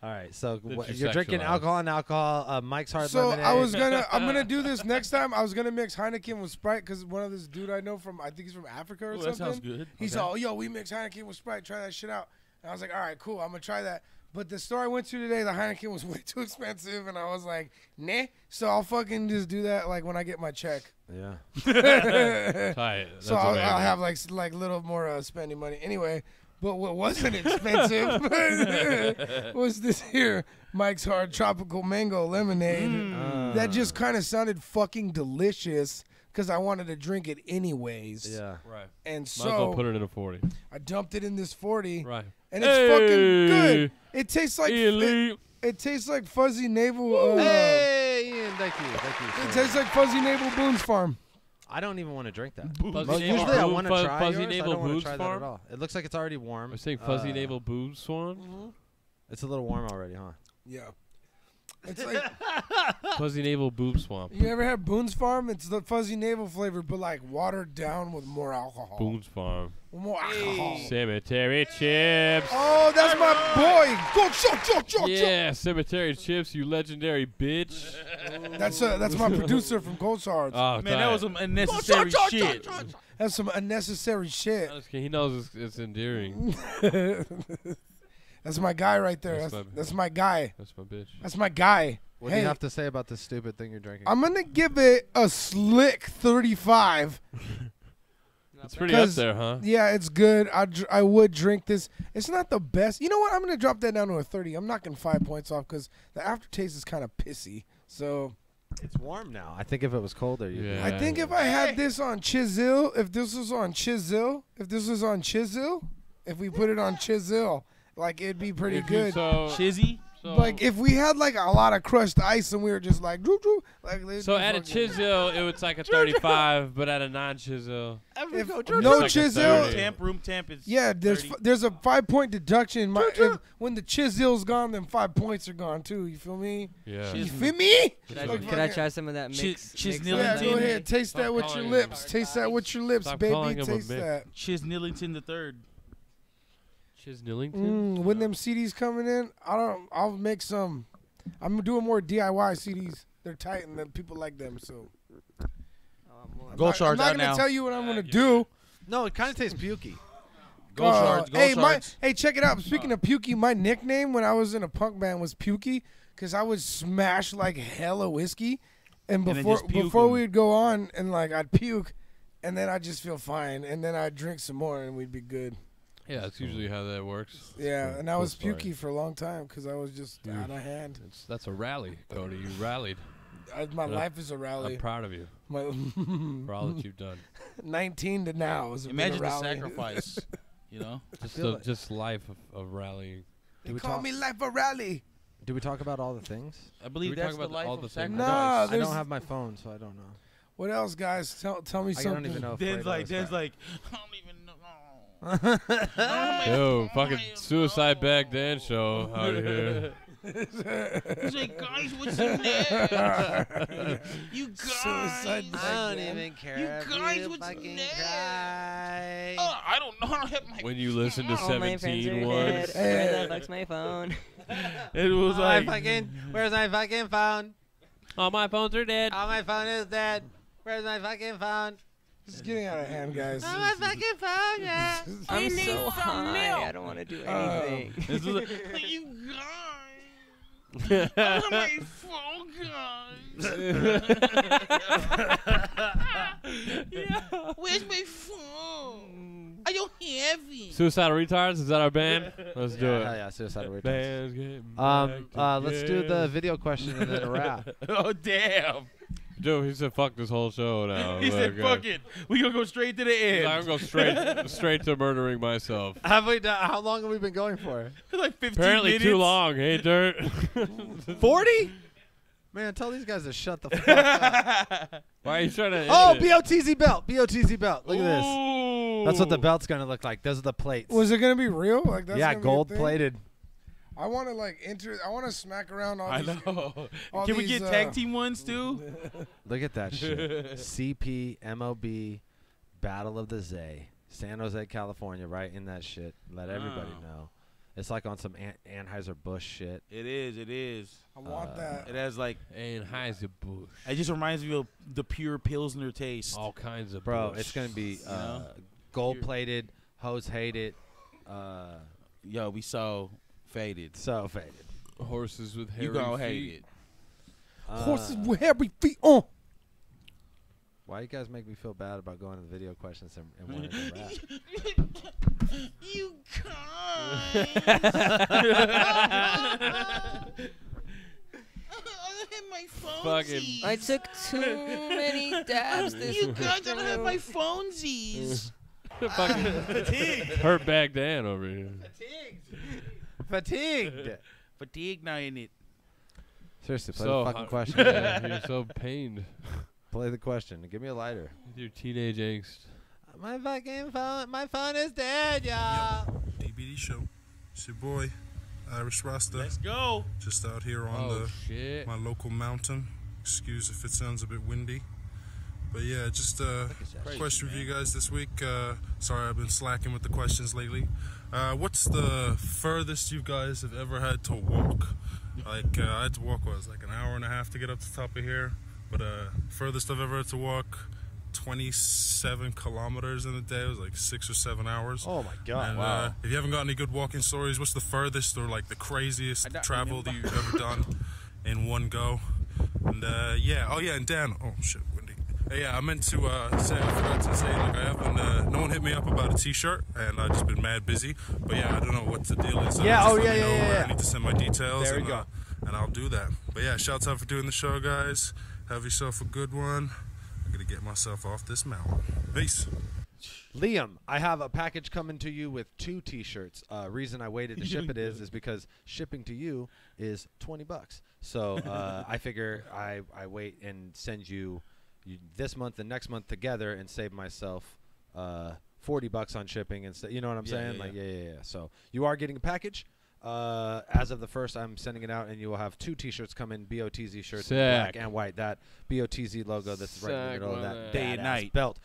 All right, so you you're drinking sexualize? alcohol and alcohol. Mike's Hard So Lemonade. I'm gonna do this next time. I was gonna mix Heineken with Sprite because one of this dude I know from, I think he's from Africa or Ooh, something. that sounds good. He's Okay. all, yo, we mix Heineken with Sprite. Try that shit out. And I was like, all right, cool. I'm gonna try that. But the store I went to today, the Heineken was way too expensive, and I was like, nah. So I'll fucking just do that like when I get my check. Yeah. Tight. So I'll have like little more spending money anyway. But what wasn't expensive was this here Mike's Hard Tropical Mango Lemonade. That just kind of sounded fucking delicious. because I wanted to drink it anyways. Yeah. Right. And Might so as well put it in a 40. I dumped it in this 40. Right. And it's fucking good. Hey, It tastes like elite. it tastes like fuzzy navel. Hey, Ian, thank you. It tastes like fuzzy navel Boone's Farm. I don't even want to drink that. Fuzzy Usually navel I Boone- want to try Fuzzy yours. I navel don't want Boone's to try that Farm? at all. It looks like it's already warm. I was saying fuzzy navel Boone's Swan. It's a little warm already, huh? Yeah. It's like Fuzzy navel boob swamp. you ever had Boone's Farm? It's the fuzzy navel flavor, but like watered down with more alcohol. Boone's Farm. With more alcohol. Cemetery chips. Oh, that's my boy. Go chop. Yeah, cemetery chips, you legendary bitch. That's my producer from Cold Shards. Oh, Man, that was some unnecessary shit. That's some unnecessary shit. He knows it's endearing. That's my guy right there. That's my guy. That's my bitch. That's my guy. What do you have to say about this stupid thing you're drinking? I'm gonna give it a slick 35. It's pretty up there, huh? Yeah, it's good. I would drink this. It's not the best. You know what? I'm gonna drop that down to a 30. I'm knocking 5 points off because the aftertaste is kind of pissy. So it's warm now. I think if it was colder, you'd I think if I had this on Chisel, if we put it on Chisel, like it'd be pretty good. Chizzy. Like if we had like a lot of crushed ice and we were just like droop droop, like So at a chisel, it was like a 35, but at a non-chisel, no chisel, room temp is there's a 5 point deduction. When the chisel's gone, then 5 points are gone too. You feel me? Yeah. You feel me? Can I try some of that mix? Yeah, go ahead. Taste that with your lips. Taste that with your lips, baby. calling him a Taste mix. that. Chiz Nillington the third. Chiz Nillington. When them CDs coming in, I'll make some. I'm doing more DIY CDs. They're tight and then people like them. So Gold Shards I'm out not gonna now. tell you what I'm gonna do. No, it kind of tastes pukey. Gold Shards. Gold Shards. Hey, check it out. Speaking of Pukey, my nickname when I was in a punk band was Pukey because I would smash like hella whiskey, and then just puke before 'em. we'd go on and like I'd puke, and then I'd just feel fine, and then I'd drink some more and we'd be good. Yeah, that's usually how that works. Yeah, and I was Cool story. pukey for a long time because I was just out of hand. That's a rally, Cody. You rallied. My life is a rally. I'm proud of you for all that you've done. 19 to now is a Imagine the rally. sacrifice. You know, Just life of rallying. They call me life a rally. Do we talk about all the things? I believe that's the life of sacrifice. Nah, I don't have my phone, so I don't know. What else, guys? Tell me something. I don't even know. If Dan's FREDO like, is Dan's back. like, I don't even know. Yo, fucking suicide bag Dan show out here. He's like, guys, what's in there? You guys. I don't even care. You guys, what's in there? Oh, I don't know. I don't have my. When you listen to All my friends 17 are ones. dead. Fucks my phone. It was like, where's my fucking phone? All my phones are dead. All my phone is dead. Where's my fucking phone? It's getting out of hand, guys. All my fucking phone, yeah. I'm need so some high. milk. I don't want to do anything. this is like, You guys. I have my phone, guys. Where's my phone? Are you heavy? Suicidal Retards, is that our band? Let's do it. Hell yeah, suicidal retards. Bands getting Let's do the video question and then a wrap. oh damn. Joe, he said fuck this whole show now. He said, "Fuck it, we gonna go straight to the end." I'm going straight to murdering myself. Have we done? How long have we been going for? Like 15 Apparently minutes. too long. Hey, Dirt. 40? Man, tell these guys to shut the fuck up. Why are you trying to? Oh, end it? BOTZ belt. BOTZ belt. Look at this. Ooh. That's what the belt's gonna look like. Those are the plates. Was it gonna be real? Like that's Yeah, gonna be a gold thing? plated. I want to like enter. I want to smack around all I these. know. all Can we these, get tag team ones too? Look at that shit. CP MOB Battle of the Zay, San Jose, California, right in that shit. Let everybody know. It's like on some Anheuser-Busch shit. It is. It is. I want that. It has like Anheuser-Busch. It just reminds me of the pure Pilsner taste. All kinds of Bro, Busch. it's gonna be You know? gold plated. Hoes hate it. Yo, we so faded. So faded. Horses with hairy You gonna feet. hate it. Horses with hairy feet on. Why you guys make me feel bad about going to the video questions and wanting to rap? You guys. I don't have my phone. fucking. I took too many dabs this You guys don't have my phonesies. Fucking Dirtbag Dan over here. Fatigued. Fatigue now, ain't it? Seriously, play So, the fucking uh, question. yeah, you're so pained. Play the question. Give me a lighter. With your teenage angst. My phone is dead, y'all. DBD show. It's your boy, Irish Rasta. Let's go. Just out here on my local mountain. Excuse if it sounds a bit windy. But yeah, just a question for you guys this week. Sorry, I've been slacking with the questions lately. What's the furthest you guys have ever had to walk? Like, I had to walk, like an hour and a half to get up to the top of here. But furthest I've ever had to walk, 27 kilometers in a day. It was like 6 or 7 hours. Oh my God. And, wow. if you haven't got any good walking stories, what's the furthest or like the craziest travel that you've ever done in one go? And yeah, oh yeah, and Dan, oh shit, windy. Yeah, I meant to say, I forgot to say, like I haven't, no one hit me up about a t-shirt, and I've just been mad busy. But yeah, I don't know what the deal is. Yeah, just oh let yeah, me know where yeah. I need to send my details. There we and, go. And I'll do that. But yeah, shouts out for doing the show, guys. Have yourself a good one. I'm gonna get myself off this mountain. Peace. Liam, I have a package coming to you with 2 T-shirts. Reason I waited to ship it is because shipping to you is $20. So I figure I wait and send you this month and next month together and save myself $40 on shipping and you know what I'm saying? Yeah. So you are getting a package. As of the 1st, I'm sending it out, and you will have 2 T-shirts come in, BOTZ shirts, black and white. That BOTZ logo that's right in the middle of that day and night belt.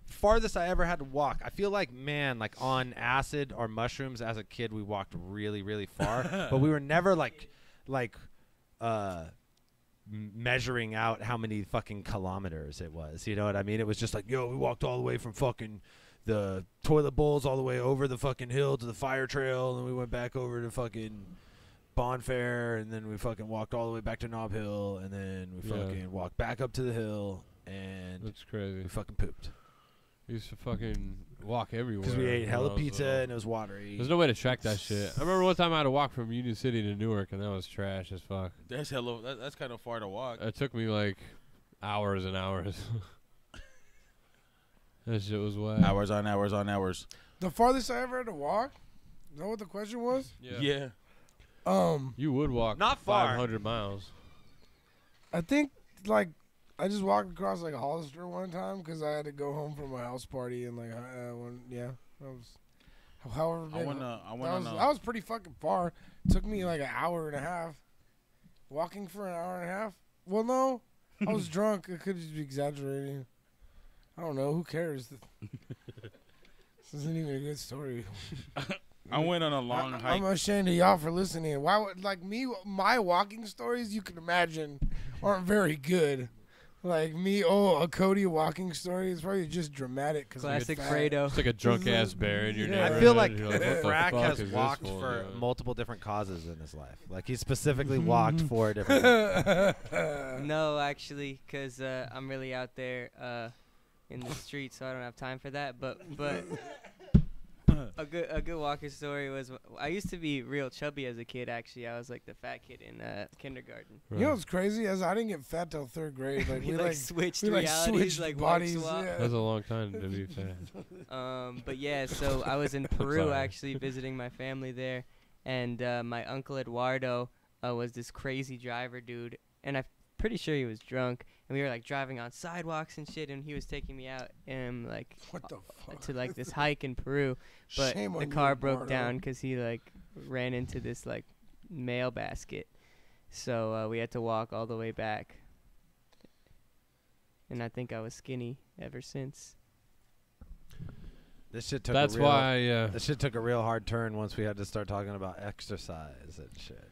Farthest I ever had to walk. I feel like, man, like on acid or mushrooms as a kid, we walked really, really far, but we were never like measuring out how many fucking kilometers it was. You know what I mean? It was just like, yo, we walked all the way from fucking the toilet bowls all the way over the fucking hill to the fire trail, and then we went back over to fucking Bonfair, and then we fucking walked all the way back to Knob Hill, and then we fucking walked back up to the hill, and that's crazy. We fucking pooped. We used to fucking walk everywhere. Because we ate hella pizza and it was watery. There's no way to track that shit. I remember one time I had to walk from Union City to Newark, and that was trash as fuck. That's that's kind of far to walk. It took me like hours and hours. That shit was whack. Hours on hours on hours. The farthest I ever had to walk? Is that what the question was? Yeah. You would walk not far. 500 miles. I think, like, I just walked across, like, Hollister one time because I had to go home from a house party and, like, that was however big. I wanna know. That was pretty fucking far. It took me, like, an hour and a half. Walking for an hour and a half? Well, no. I was drunk. I could just be exaggerating. I don't know. Who cares? This isn't even a good story. I went on a long hike. I'm ashamed of y'all for listening. Why would, like, my walking stories, you can imagine, aren't very good. Like me, a Cody walking story is probably just dramatic. Classic Fredo. It's like a drunk ass bear in your neighborhood. I feel like You're like, what the FRAK fuck has is this walked for, for dude? multiple different causes in his life. Like he specifically walked for different. No, actually, because I'm really out there in the street, so I don't have time for that. But a good walking story was I used to be real chubby as a kid. Actually, I was like the fat kid in kindergarten. You know what's crazy? As I didn't get fat till 3rd grade. Like we switched realities, switched like bodies. Yeah. That's a long time to be fat. But yeah, so I was in Peru actually visiting my family there, and my uncle Eduardo was this crazy driver, dude, and I'm pretty sure he was drunk. And we were like driving on sidewalks and shit, and he was taking me out and like what the fuck? To like this hike in Peru, but Shame the on car you, broke Eduardo. down because he like ran into this like mail basket, so we had to walk all the way back. And I think I was skinny ever since. This shit took. That's why. This shit took a real hard turn once we had to start talking about exercise and shit.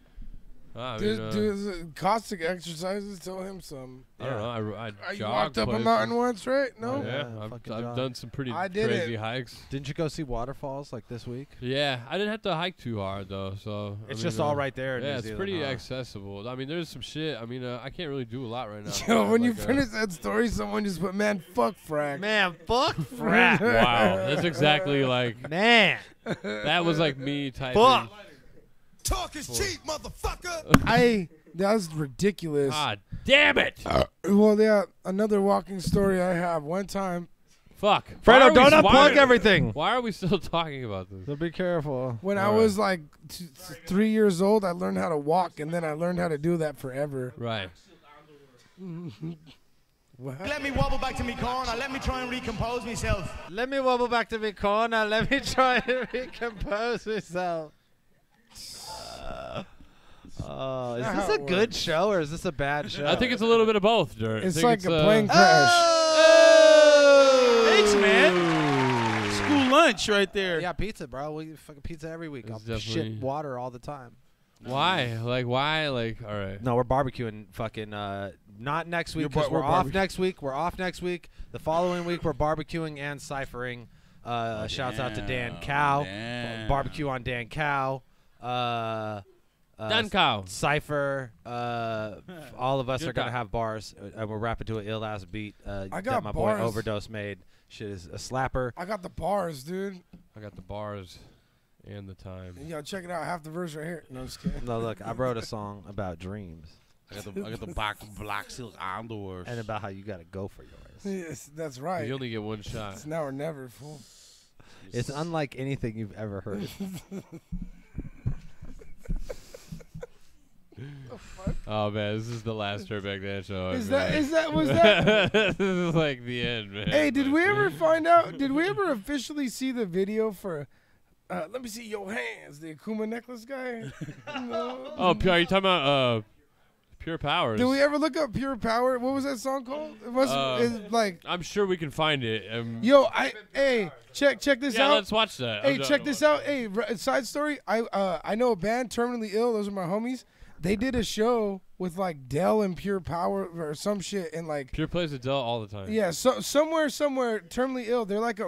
Dude, caustic exercises tell him some. I don't know. I you jogged walked up a places. mountain once, right? No. Yeah, I've done some pretty crazy hikes. Didn't you go see waterfalls like this week? Yeah, I didn't have to hike too hard though, so It's just all right there in Yeah, New it's Zealand, pretty huh? accessible. I mean, there's some shit. I mean, I can't really do a lot right now. Yo, when you Like, finish that story, someone just put, "Man, fuck FRAK." Man, fuck FRAK. Wow, that's exactly like man. That was like me typing. Fuck. Talk is cheap, motherfucker. That was ridiculous. God damn it. Well, yeah, another walking story I have. One time. Fuck. Fredo, don't unplug everything. Why are we still talking about this? So be careful. When I was like 3 years old, I learned how to walk, and then I learned how to do that forever. Right. Let me wobble back to me corner. Let me try and recompose myself. Let me wobble back to me corner. Let me try and recompose myself. Oh, is this a good show or is this a bad show? I think it's a little bit of both, Dirt. It's like a plane crash. Thanks, man. School lunch right there. Yeah, pizza, bro. We fucking pizza every week. I'll shit water all the time. Why? Like, why? Like, all right. No, we're barbecuing fucking not next week because we're off next week. We're off next week. The following week, we're barbecuing and ciphering. Shouts out to Dan Cow. Barbecue on Dan Cow. Dan Cow. Cypher. All of us are going to have bars. We're rapping to an ill-ass beat I got that my bars. boy Overdose made. Shit is a slapper. I got the bars, dude. I got the bars and the time. Yo, check it out. Half the verse right here. No, just kidding. No, look, I wrote a song about dreams. I got the black silk underwear. And about how you got to go for yours. Yes, that's right. You only get one shot. It's now or never, fool. It's unlike anything you've ever heard. Oh man, this is the last Dirtbag Dan show. Was that? This is like the end, man. Hey, did we ever find out? Did we ever officially see the video for? Let me see your hands. The Akuma necklace guy. No. Oh, are you talking about Pure Powers? Did we ever look up Pure Power? What was that song called? It was like. I'm sure we can find it. Yo, hey, check this out. Yeah, let's watch that. Hey, check this out. Hey, side story. I know a band, Terminally Ill. Those are my homies. They did a show with like Dell and Pure Power or some shit, and like Pure plays with Dell all the time. yeah, so somewhere, Terminally Ill. They're like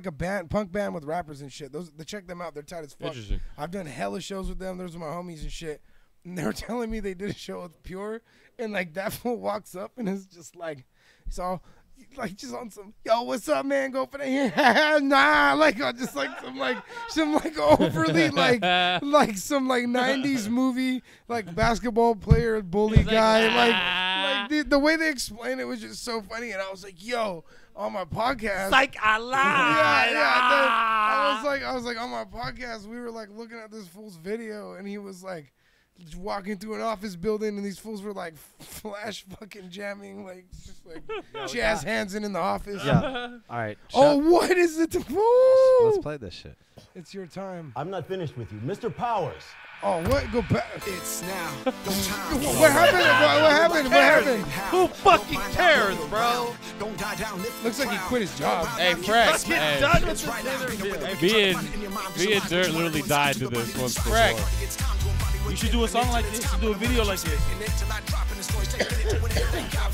a band, punk band with rappers and shit. Check them out. They're tight as fuck. Interesting. I've done hella shows with them. Those are my homies and shit. And they were telling me they did a show with Pure, and like that fool walks up and it's just like, it's all like just on some, yo, what's up, man? Go for the hand. Nah, like just like some overly like some like 90s movie like basketball player bully guy. Like the way they explained it was just so funny, and I was like, yo, on my podcast, Like I lied. I was like on my podcast, we were like looking at this fool's video, and he was like just walking through an office building, and these fools were like flash fucking jamming, like just like jazz hands in the office. Yeah. All right. Oh, what is it? Let's play this shit. It's your time. I'm not finished with you, Mr. Powers. Oh, what? Go back. It's now. What happened? What happened? What happened? Who fucking cares, bro? Looks like he quit his job. Hey, FRAK. Hey. Done with this Me and Dirt literally died to this once before. FRAK. You should do a song like this. You should do a video like this.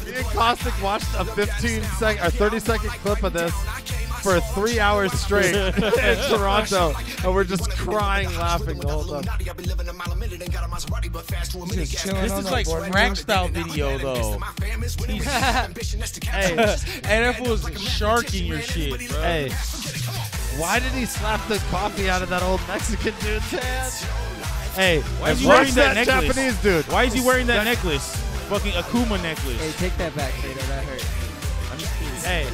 Me and Caustic watched a 15-second or 30-second clip of this for 3 hours straight in Toronto, and we're just crying, laughing the whole time. This is like FRAK style video though. Hey, that fool was sharking your shit, bro. Hey, why did he slap the coffee out of that old Mexican dude's hand? Hey, why is he wearing that necklace? Japanese dude. Why is he wearing that necklace? Fucking Akuma necklace. Hey, take that back, Fredo. That hurt. I'm just kidding. Hey,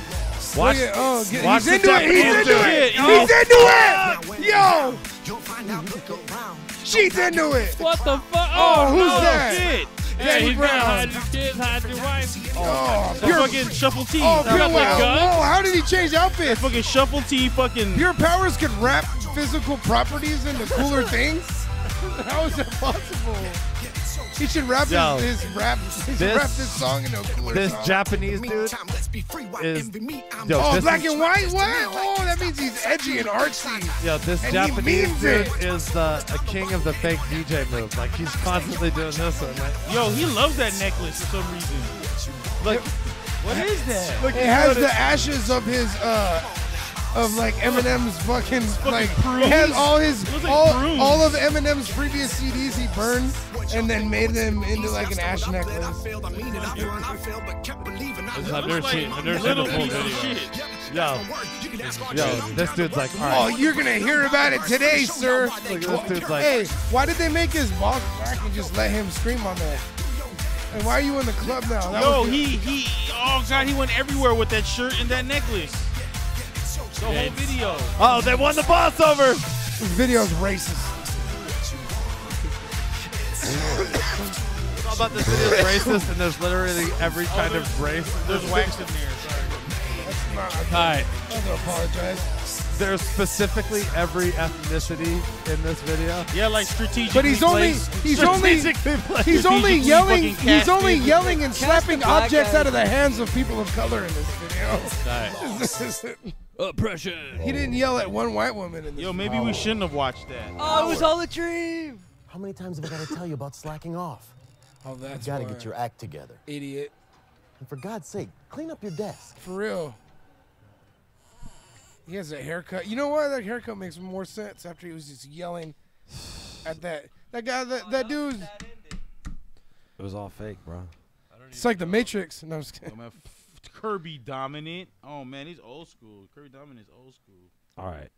watch he's the into Japanese it. dude. He's into it. Yo, she's into it. What the fuck? Oh, who's that? Shit. Danny He's Brown. gonna hide his kids, hide his wife. Oh, Pure fucking shuffle T. Oh, Pure got the gun? Whoa, how did he change outfits? Fucking shuffle T. Fucking Pure Powers could wrap physical properties into cooler things. How is that possible? He should wrap his song into a cooler This song. Japanese dude is black and white? What? Oh, that means he's edgy and artsy. Yo, this And Japanese he means dude it. is a king of the fake DJ move. Like, he's constantly doing this one. Like, yo, he loves that necklace for some reason. look, What is that? look, It has the ashes of his of like Eminem's fucking like prunes. it has all his It looks like prunes. all of Eminem's previous CDs he burned and then made them into like an ash necklace. I've never seen the full video. Yo, this dude's like, all Oh, right. you're gonna hear about it today, sir. Look, this dude's like, Hey, why did they make his boss black and just let him scream on there? And why are you in the club now? That Yo, was the- oh God, he went everywhere with that shirt and that necklace. The whole video. oh, they won the boss over. This video's racist. How about this video is racist and there's literally every kind of race. There's wax in there. Sorry. Hi. I'm gonna apologize. There's specifically every ethnicity in this video. Yeah, like strategically But he's only yelling and slapping objects out of the hands of people of color in this video. This isn't- Oppression. He didn't yell at one white woman in this. Yo, maybe we shouldn't have watched that. Oh, it was all a dream. How many times have I got to tell you about slacking off? Oh, that's You got to why. get your act together. Idiot. And for God's sake, clean up your desk. For real. He has a haircut. You know why that haircut makes more sense after he was just yelling at that guy, that dude. It was all fake, bro. It's like the Matrix. No, I'm just kidding. Oh, man, Kirby Dominant. Oh man, he's old school. Kirby Dominant is old school. All right.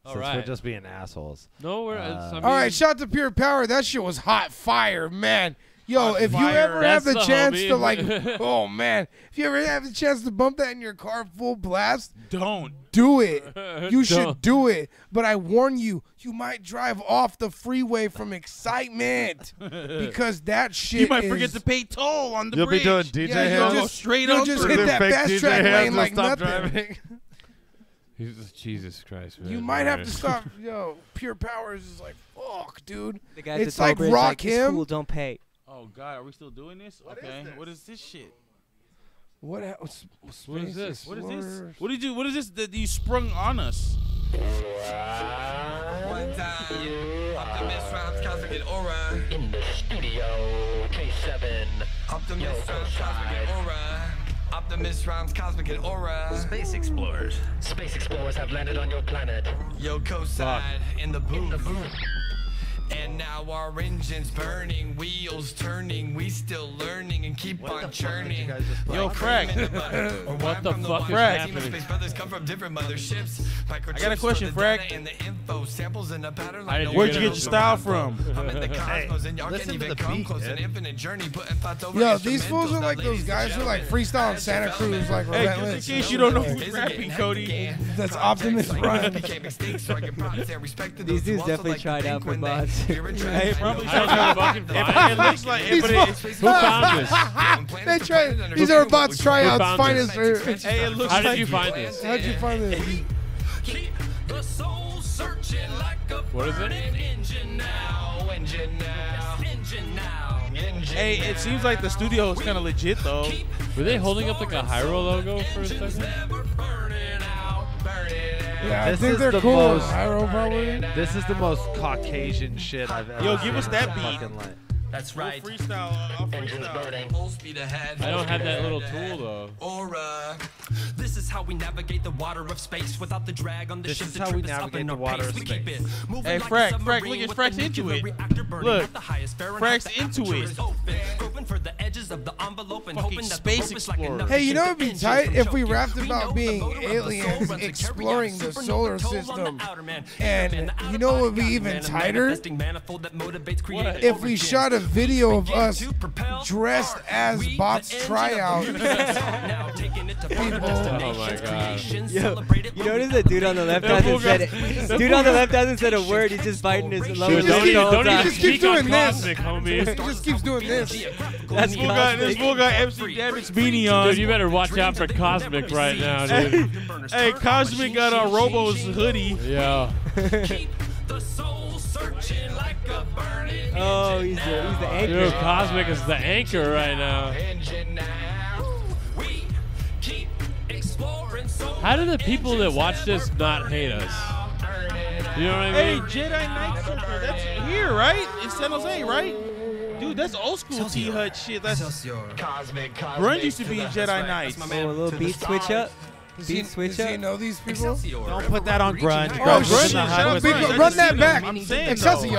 All Since right. we're just being assholes. No, we're. I mean, All right, shout to Pure Power. That shit was hot fire, man. Yo, Hot if you fire. ever have That's the the chance homie. to like, oh man, if you ever have the chance to bump that in your car full blast, Don't. do it. You should Don't. do it. But I warn you, you might drive off the freeway from excitement because that shit. You might forget is- to pay toll on the You'll bridge. be doing DJ Yeah, you'll hands. Go just- straight you'll up. just through. hit Their that fake fast DJ track hands lane will like stop nothing. driving. Jesus Christ, man. You might have to Alright. stop. Yo, Pure Power is just like, fuck, dude. The guy at the It's toll like bridge, rock it's him. cool, don't pay. Oh God, are we still doing this? Okay. What is this shit? What is What is this? What is this? What did you? What is this that you sprung on us? One time, Optimus Rhymes, Cosmic Aura. In the studio, K7. Optimus Rhymes, Cosmic Aura. Optimus Rhymes, Cosmic Aura. Space Explorers. Space Explorers have landed on your planet. Yo, co-side in the booth. And now our engine's burning, wheels turning, we still learning and keep on churning. Yo, FRAK. What the fuck is FRAK? happening? Space brothers come from different motherships. I got a question, FRAK. And the info samples in a pattern How did like you Where'd get you it? get your style from? I'm in the cosmos and y'all listen can't to even the come beat, close. An Ed. infinite journey, putting thoughts over Yo, these fools are instrumentals. like Now, those ladies guys and who like gentlemen, freestyle in Santa Cruz, like Hey, just in relentless. case you don't know who's rapping, Cody. That's Optimus Prime. These dudes definitely tried out for bots. Hey, probably. I don't know fucking It looks like. These But fools- Who found this? They try. These are bots tryouts. found Finest. Hey, it looks How did like. you find this? How'd you find this? keep the soul searching like a What is it? burning engine now, engine now, engine now, engine Hey, it seems like the studio is kind of legit though. Were they holding up the Cairo logo for a second? Yeah, I This think is they're the cool. most- Pyro probably. This is the most Caucasian shit I've ever Yo, seen. give us in that my beat. fucking life. That's We'll right. freestyle. I'll freestyle. Full speed ahead. I don't have that little tool though. Aura. This is how we navigate the water of space without the drag on the This ship. is The how trip we is up navigate in the our water pace. of We keep space. it moving Hey, like a FRAK, submarine look at with FRAK's the into nuclear it. reactor burning Look. at the highest Fahrenheit. FRAK's The into aperture it. is open, groping for the edges of the envelope and Fucking hoping that Space the rope is like Explorer. enough Hey, to you know shift it'd be the engines tight from if we choking. rapped We about know the being motor of the soul aliens runs a exploring carry-out the supernova solar toll on the system. outer man. And you know what would be even tighter? If we shot a video of us dressed as bots tryout people. Oh my god. Yo, you notice that dude on the left hasn't said it. Dude on the left hasn't said a word. He's just biting his lower Dude, lip the whole don't time. even just keeps speak on doing this. Cosmic, homie. He just keeps doing this. That's This fool got MC David's beanie on. Dude, you better watch out for Cosmic right now, dude. Hey, Cosmic got on Robo's hoodie. Yo. Oh, he's the anchor. Dude, Cosmic is the anchor right now. How do the people that watch this not hate us? You know what I Hey, mean? Jedi Knight Center. That's here, right? In San Jose, right? Dude, that's old school T-Hut shit. That's Cosmic. Grunge used to be in Jedi Knights. Oh, a little beat switch up. Does Beat he, switch does he up. know these people? Don't put that on grunge. Oh, Grunge was in the shit. hut with me. Run that back. I'm saying, Excelsior.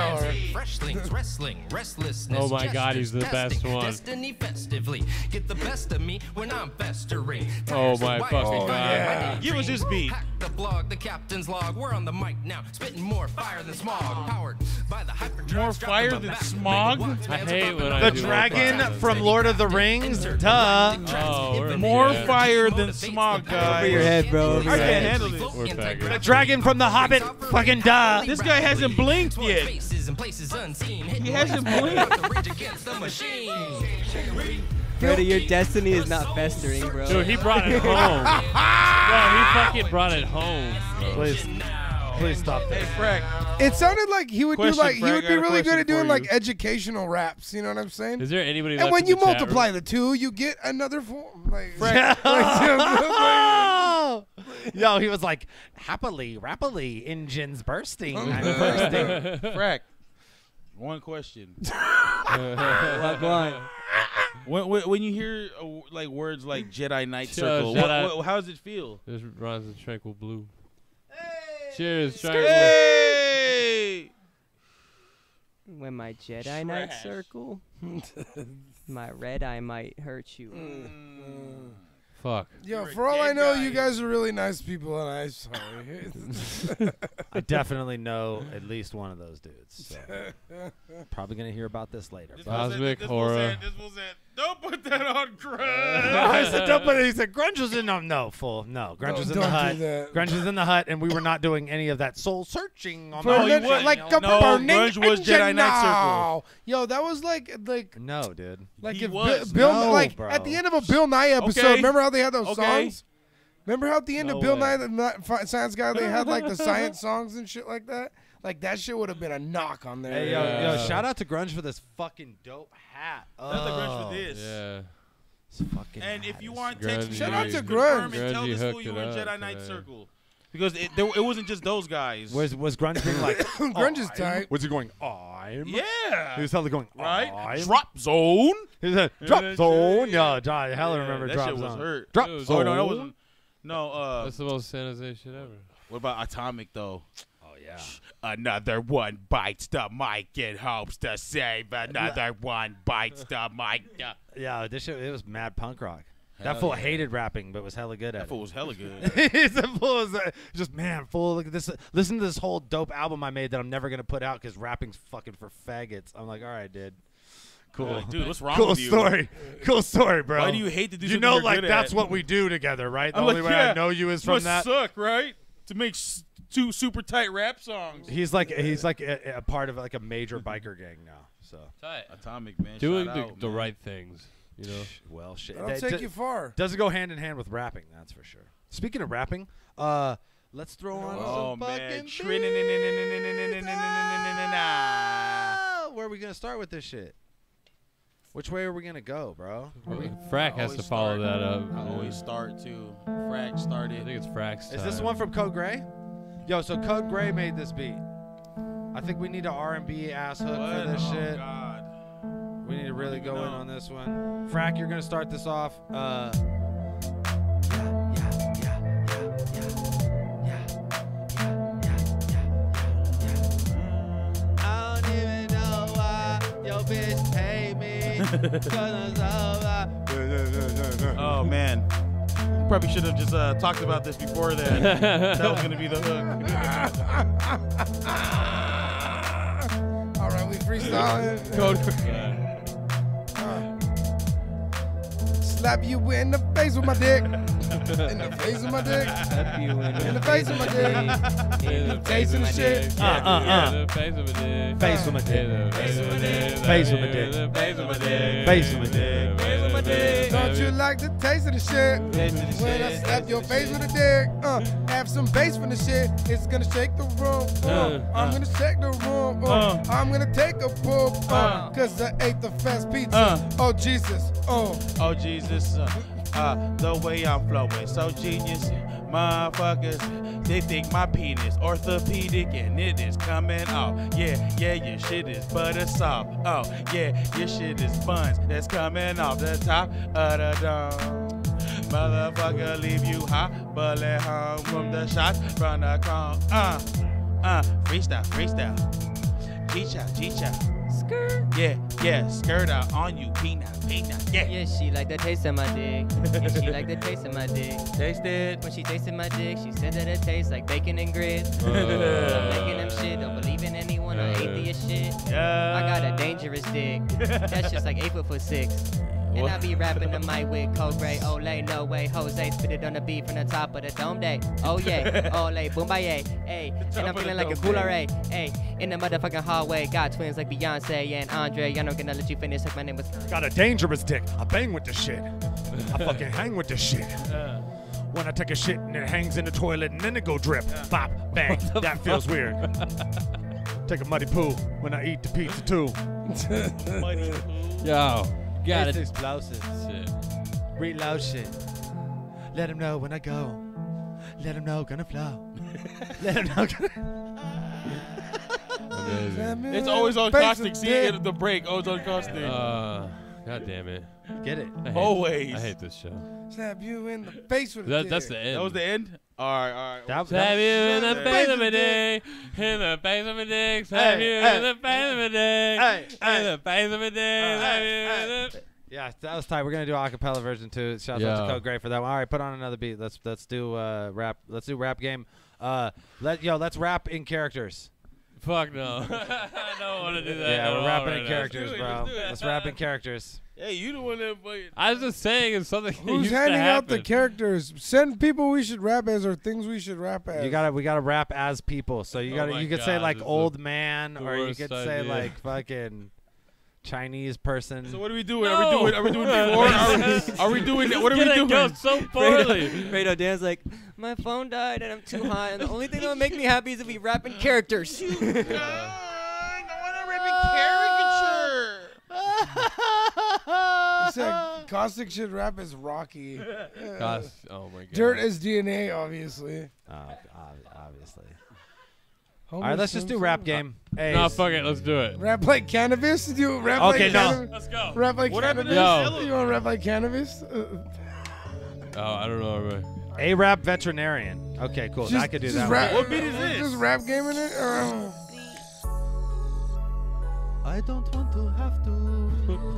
Freshlings, wrestling, restlessness. Oh my God, he's the gestures, best one. Destiny festively. Get the best of me when I'm festering. Oh my fucking God. Yeah. Give us this beat. Hack the blog, the captain's log. We're on the mic now, spitting more fire than smog. Powered by the hyperdrive. More fire than smog? I hate when I The do dragon more fire. from Lord of the Rings. Duh. Oh, we're More yeah. fire than smog, guys. Over your head, bro. I can't handle this. We're faggots. The dragon from the Hobbit. Fucking duh. This guy hasn't blinked yet. He hasn't blinked. Fredo, your destiny is not festering, bro. Dude, he brought it home. Bro, he fucking brought it home. Please stop that. Hey, FRAK. It sounded like he would Question, do like he Frank, would I be got a really good question at doing for like you. educational raps. You know what I'm saying? Is there anybody And left when in you the chat multiply room? the two, you get another form. Like, Yo, he was like, happily, rapidly, engines bursting. I'm bursting. FRAK. One question. Wagwan. When you hear like words like Jedi Knight Circle, how does it feel? This runs in tranquil blue. Cheers, tranquil. Hey! When my Jedi Knight circle, my red eye might hurt you. Fuck. Yo, for all I know, you guys are really nice people, and I'm sorry. I definitely know at least one of those dudes. So. Probably gonna hear about this later. Cosmic horror. This was it. Don't put that on grunge. I said don't put it. He said grunge was in. No, grunge was in the don't hut. do that. Grunge was in the hut, and we were not doing any of that soul searching. On For the an- hut. like a No, burning grunge was engine Jedi Knight now. Yo, that was like No, dude. like He if was. Bill No, like bro. at the end of a Bill Nye episode. Okay. Remember how they had those Okay. songs? Remember how at the end No of Bill way. Nye, the science guy, they had like the science songs and shit like that. Like that shit would have been a knock on there. Hey, yo, shout out to grunge for this fucking dope hat. Shout out to grunge for this. Yeah. This fucking And hat if you is- want Grungy. text, Shout out to confirm grunge. and tell Grungy this fool hooked you it were in up Jedi Knight today. Circle. Because it wasn't just those guys. was grunge being like Grunge is tight. Was he going? I'm. Yeah. He was totally going. Right? I'm. Drop zone. He said Yeah, drop that zone. shit, Yeah, John, hella remember that drop shit was zone. hurt. Drop Dude, zone. Oh, no, that wasn't. No, That's the most San Jose shit ever. what about Atomic, though? Oh yeah. Another one bites the mic and hopes to save. Another one bites the mic. Yeah, this shit, it was mad punk rock. That Hell fool yeah. hated rapping, but was hella good at That it. fool was hella good. That fool was just man, fool. Look at this. Listen to this whole dope album I made that I'm never gonna put out because rapping's fucking for faggots. I'm like, all right, dude. Cool, Like, dude, what's wrong cool with you? story. Cool story, bro. Why do you hate to do You something know, you're like good that's at? what we do together, right? The I'm only like, way yeah, I know you is it from must that. suck, right? To make two super tight rap songs. He's like a part of like a major biker gang now. So Atomic, man. Doing shout out, the man. right things, you know. Well, shit. That'll take you far. Doesn't go hand in hand with rapping, that's for sure. Speaking of rapping, let's throw on Oh, some man. fucking Where are we gonna start with this shit? Which way are we gonna go, bro? FRAK has to follow that up. I always start to. FRAK started. I think it's FRAK's Is this the time. one from Code Gray? Yo, so Code Gray made this beat. I think we need an R&B ass hook for this shit. God. We need to really go in on this one. FRAK, you're gonna start this off. I don't even know why your bitch hate me. Oh, man. You probably should have just talked about this before that. That was going to be the hook. All right, we freestyling. Code. Slap you in the face with my dick. In the face of my dick. Slap you In the face of my dick. In the face of the shit. In the face of a dick. Face of my dick. In the face of a dick. Face of my dick. In the face of a dick. Face of my dick. Face of a dick. Don't you like the taste of the shit? When I slap your face with a dick, have some bass from the shit. It's gonna shake the room. I'm gonna shake the room. I'm gonna take a poop. Cause I ate the fast pizza. Oh Jesus. Oh, Jesus. The way I'm flowing, so genius. Motherfuckers, they think my penis orthopedic and it is coming off. Yeah, your shit is butter soft. Oh, yeah, your shit is buns that's coming off the top of the dome. Motherfucker, leave you hot bullet home from the shots from the cone. Freestyle. Chicha. Skirt. Yeah, skirt out on you, peanut. Yeah, she like the taste of my dick. Yeah, she like the taste of my dick. Taste it. When she tasted my dick, she said that it tastes like bacon and grits. I'm making them shit, don't believe in anyone or atheist shit. I got a dangerous dick. That's just like 8'6". And I be rapping the mic with Cold Gray, Olay, no way, Jose, spit it on the beat from the top of the dome day. Oh yeah, Olay, Boombaye, ayy. And I'm feeling like a cool array, ayy. In the motherfucking hallway, got twins like Beyonce and Andre. I'm not gonna let you finish like my name was. Got a dangerous dick. I bang with this shit. I fucking hang with this shit. When I take a shit and it hangs in the toilet and then it go drip. Bop, bang. That feels weird. Take a muddy poo when I eat the pizza too. Muddy poo. Yo. Got It's it. explosive. Shit. Reload shit. Let him know when I go. Let him know gonna flow. Let him know Amazing. It's always on Caustic. See it the break. Always on Caustic. God damn it. Get it. Always. I hate this show. Slap you in the face with a dick. That's the end. That was the end? All right. Slap you in the face of a dick. In the face of a dick. Slap you in the face of a dick. In the face of a dick. Yeah, that was tight. We're gonna do a acapella version too. Shout out to Code Gray for that one. All right, put on another beat. Let's do rap. Let's do rap game. Let's rap in characters. Fuck no. I don't want to do that. Yeah, at we're all rapping right in now. characters, bro. Let's rap in characters. Hey, you the one that. I was just saying it's something. Who's used to handing out the happen. characters? Send people we should rap as or things we should rap as. We gotta rap as people. So you Oh my could say God, like this is old man, the or you worst could say idea. like fucking Chinese person. So what are we doing? No. Are we doing before? Are we doing? What are we doing? Go so poorly. FREDO Dan's like, my phone died and I'm too high, and the only thing that would make me happy is if we rap in characters. He said Caustic should rap as Rocky. Oh my God. Dirt as DNA, obviously. Obviously. Homer All right, let's just do rap game. Hey, No, fuck it. Let's do it. Rap like cannabis? Do rap Okay, like no. cannabis? Let's go. Rap like What happened cannabis? to Yo. You want to rap like cannabis? Oh, I don't know. Right. A rap veterinarian. Okay, cool. I could do that. Rap, What beat is this? Just rap game in it? I don't want to have to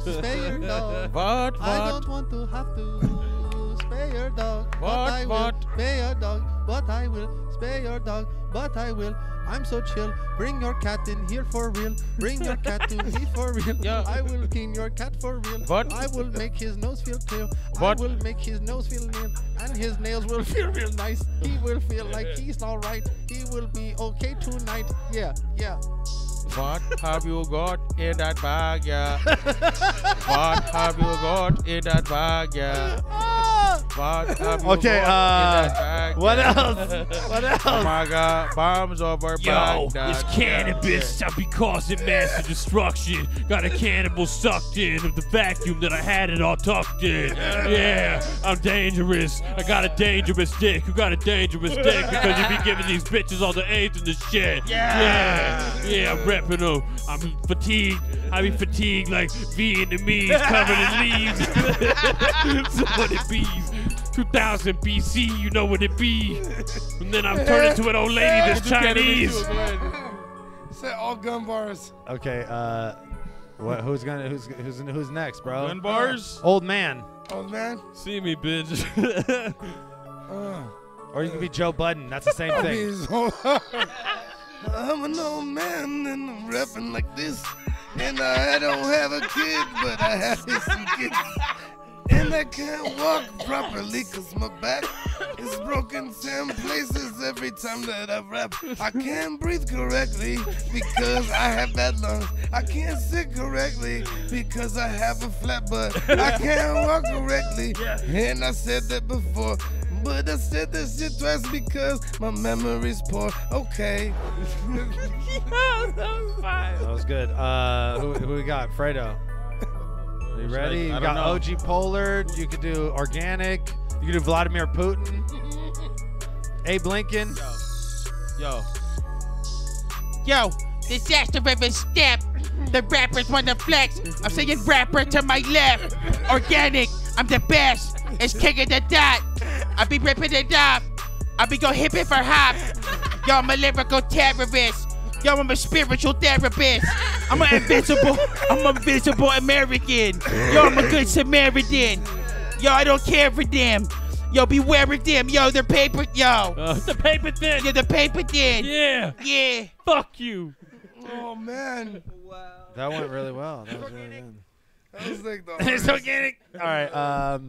spay your dog. What? I don't want to have to spay your dog. But I will What? spay your dog. But I will spay your dog. But I will. I'm so chill. Bring your cat in here for real. Bring your cat to me for real. Yeah. I will clean your cat for real. What? I will make his nose feel clear. What? I will make his nose feel near. And his nails will feel real nice. He will feel like he's alright. He will be okay tonight. Yeah. What have you got in that bag, yeah? What have you got in that bag, yeah? What have you Okay, got in that bag? what yeah? else? What else? Oh my God, bombs over Yo, Baghdad. it's cannabis. I'll be causing massive destruction. Got a cannibal sucked in of the vacuum that I had it all tucked in. Yeah, I'm dangerous. I got a dangerous dick. You got a dangerous dick because you be giving these bitches all the AIDS and the shit. Yeah, I'm repping them. I'm fatigued. I be fatigued like Vietnamese covered in leaves. So what it be? 2000 BC, you know what it be. And then I'm turning to an old lady that's Chinese. Say all gun bars. Okay, who's next, bro? Gun bars? Old man. Old man? See me, bitch. Or you can be Joe Budden. That's the same thing. I'm an old man and I'm rapping like this. And I don't have a kid, but I have some kids. And I can't walk properly cause my back is broken 10 places every time that I rap. I can't breathe correctly because I have bad lungs. I can't sit correctly because I have a flat butt. I can't walk correctly, and I said that before. But I said that shit twice because my memory's poor. Okay. That was good. Who we got? Fredo. Are you ready? You got OG Polar. You could do Organic. You could do Vladimir Putin. Abe Lincoln. Yo. Disaster river step. The rappers want to flex. I'm saying rapper to my left. Organic, I'm the best. It's king of the dot. I be ripping it off. I be go hip for hop. Yo, I'm a lyrical terrorist. Yo, I'm a spiritual therapist. I'm an invisible American. Yo, I'm a good Samaritan. Yo, I don't care for them. Yo, beware of them. Yo, they're paper. Yo. The paper thin. Yeah, the paper thin. Yeah. Yeah. Fuck you. Oh, man. That went really well. That was really good. That was like the It's hardest. organic. All right.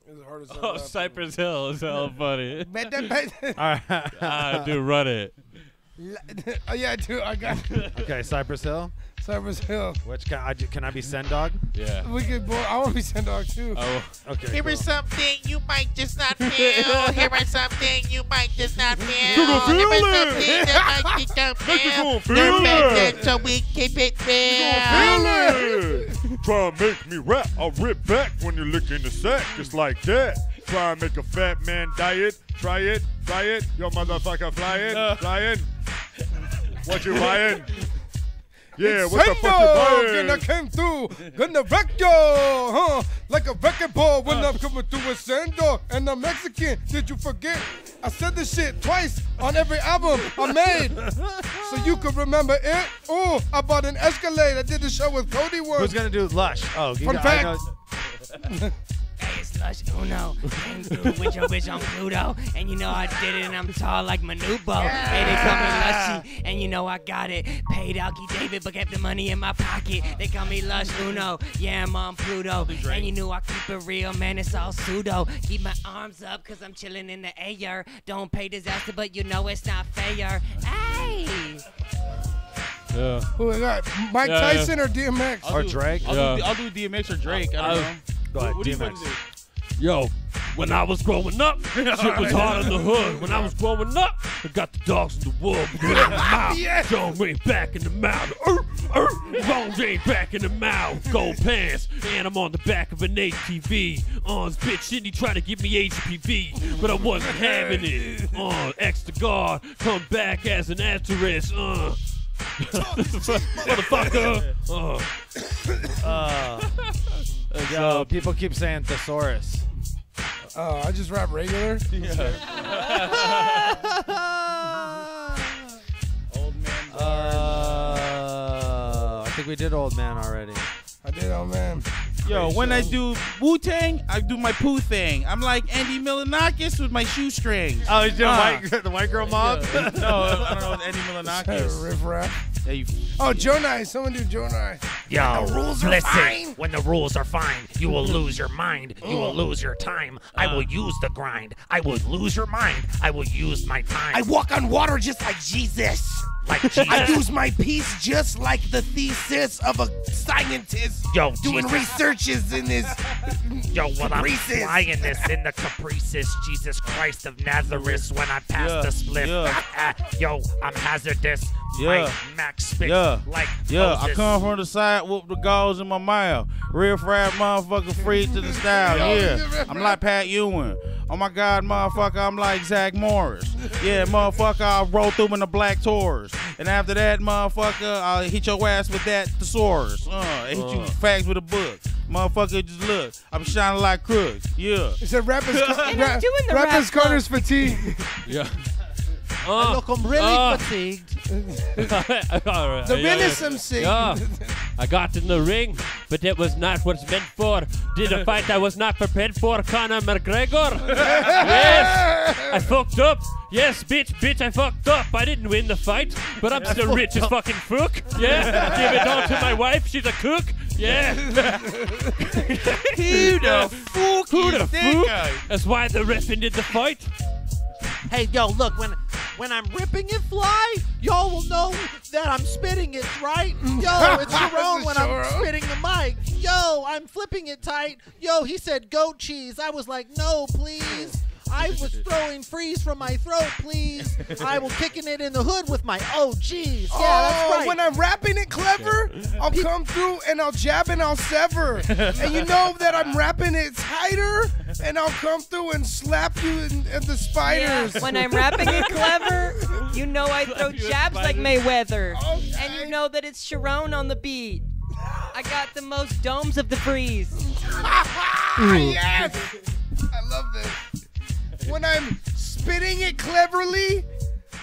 It was the hardest Oh, Cypress Hill is hella funny. All right. Dude, run it. Oh, yeah, dude, I got it. Okay, Cypress Hill. Cypress Hill. Which can I be Sendog? Yeah. We could. I want to be Sendog too. Oh, okay. Here cool. is something you might just not feel. Here is something you might just not feel. You gonna Here is feel something it. that might just not Make it feel. go feel They're it. mad, so we keep it real. Try and make me rap. I'll rip back when you're licking the sack, just like that. Try and make a fat man diet. Try it, yo motherfucker, flying. What you buying? Yeah, what the fuck you buying? And I came through, gonna wreck yo, huh? Like a wrecking ball when I'm coming through with Sando. And I'm Mexican, did you forget? I said this shit twice on every album I made. So you could remember it. Oh, I bought an Escalade. I did the show with Cody once. Who's gonna do Lush? Oh, Fun I fact. know. Hey, it's Lush Uno. Came through with your bitch on Pluto. And you know I did it and I'm tall like Manubo. Hey, they call me Lushy. And you know I got it. Paid Alky David but kept the money in my pocket. They call me Lush Uno. Yeah, I'm on Pluto. And you know I keep it real, man. It's all pseudo. Keep my arms up cause I'm chilling in the air. Don't pay disaster but you know it's not fair. Hey! Yeah. Who I got? Mike Tyson or DMX? Or Drake? I'll do DMX or Drake. I don't know. Go ahead, What do you DMX. wanna do? Yo, when I was growing up, shit was hard in the hood. When I was growing up, I got the dogs in the wood. John Ray back in the mouth. John Ray back in the mouth. Gold pants, and I'm on the back of an ATV. This bitch shit, he tried to give me HPV, but I wasn't having it. Extra guard, come back as an asterisk. Motherfucker. Yo, people keep saying thesaurus. I just rap regular. Old man. I think we did Old Man already. I did Old Man. Yo, when I do Wu-Tang, I do my poo thing. I'm like Andy Milonakis with my shoestrings. Oh, he's doing the white girl mob? No, I don't know what Andy Milonakis. Riff rap. Yeah, you Oh, Jonai. Someone do Jonai. Yo, The rules are listen, fine. when the rules are fine, you will lose your mind. You will lose your time. I will use the grind. I will lose your mind. I will use my time. I walk on water just like Jesus. Like Jesus. I use my piece just like the thesis of a scientist. Yo, doing Jesus. researches in his. Yo, when I'm caprices. flying this in the caprices, Jesus Christ of Nazareth, when I pass the split. Yo, I'm hazardous. Yeah. My max spit like I Moses. come from the side with the galls in my mouth. Real rap motherfucker, free to the style. Yeah, I'm like Pat Ewing. Oh my God, motherfucker, I'm like Zach Morris. Yeah, motherfucker, I'll roll through in the black Taurus. And after that, motherfucker, I'll hit your ass with that thesaurus. I hit you facts with a book. Motherfucker, just look. I'm shining like Crook. Yeah. It's a rappers, And I'm doing the rappers rap Carter's fatigue. Yeah. Look, I'm really fatigued. The realest MC. Yeah. I got in the ring, but it was not what's meant for. Did a fight I was not prepared for, Conor McGregor. Yes, I fucked up. Yes, bitch, I fucked up. I didn't win the fight, but I'm still rich as fucking fuck. Yeah, give it all to my wife. She's a cook. Yeah. Who the fuck Who is the that fuck? guy? That's why the ref ended the fight. Hey, yo, look, when I'm ripping it fly, y'all will know that I'm spitting it, right? Yo, it's Sharon when I'm spitting the mic. Yo, I'm flipping it tight. Yo, he said goat cheese. I was like, no, please. I was throwing freeze from my throat, please. I was kicking it in the hood with my geez. Yeah, that's right. When I'm rapping it clever, I'll come through and I'll jab and I'll sever. And you know that I'm rapping it tighter, and I'll come through and slap you in the spiders. Yeah, when I'm rapping it clever, you know I throw jabs like Mayweather. Okay. And you know that it's Sharon on the beat. I got the most domes of the freeze. Yes! I love this. When I'm spitting it cleverly.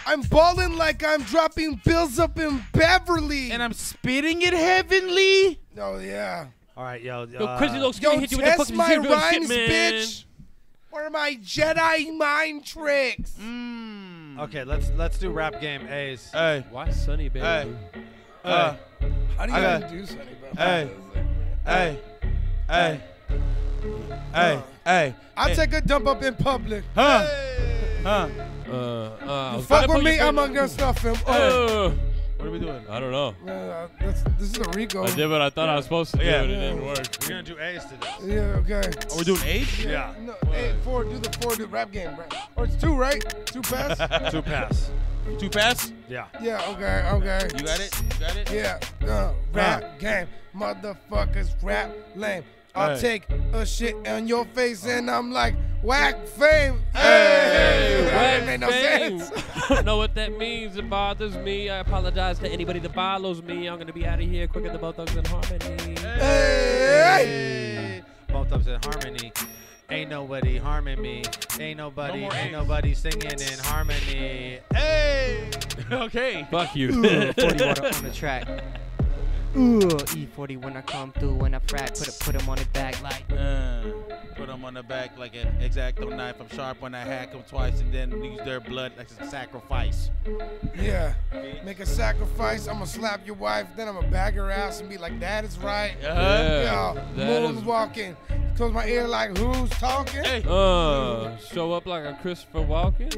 I'm balling like I'm dropping bills up in Beverly. And I'm spitting it heavenly. Oh, yeah. All right, yo. Crazy little skinny hit you with the Test fucking my zero rhymes, shit, man. bitch. Or my Jedi mind tricks. Okay, let's do rap game A's. Hey. Why Sunny, baby? Hey. How do you I even got- do something about Hey. Hey. Hey. Hey. Hey. I take a dump up in public. Huh? Huh? You fuck with me, I'm gonna stuff him. What are we doing? I don't know. This is a Rico. I did what I thought I was supposed to do, Yeah. and it didn't work. We're gonna do A's to this. Yeah, okay. Are we doing 8? Yeah. No, 8, 4, do the 4, do rap game. Right? Or it's 2, right? 2 pass? 2 pass. 2 pass? Yeah. Yeah, okay. You got it? You got it? Yeah. Rap game. Motherfuckers rap lame. I'll Hey. take a shit on your face and I'm like, whack fame. Hey, That made no fame. sense. I don't know what that means. It bothers me. I apologize to anybody that follows me. I'm gonna be out of here quicker than both thugs in harmony. Hey. Both thugs in harmony. Ain't nobody harming me. Ain't nobody singing in harmony. Hey. Okay. Fuck you. 40 water on the track. Ooh, E40 when I come through, when I frack, put him on his back like. Put them on the back like an X-Acto knife. I'm sharp when I hack them twice and then use their blood like a sacrifice. Yeah. Make a sacrifice. I'm gonna slap your wife, then I'm gonna bag her ass and be like, that is right. Yeah, that Moonwalking. Close my ear like, who's talking? Hey. Show up like a Christopher Walken.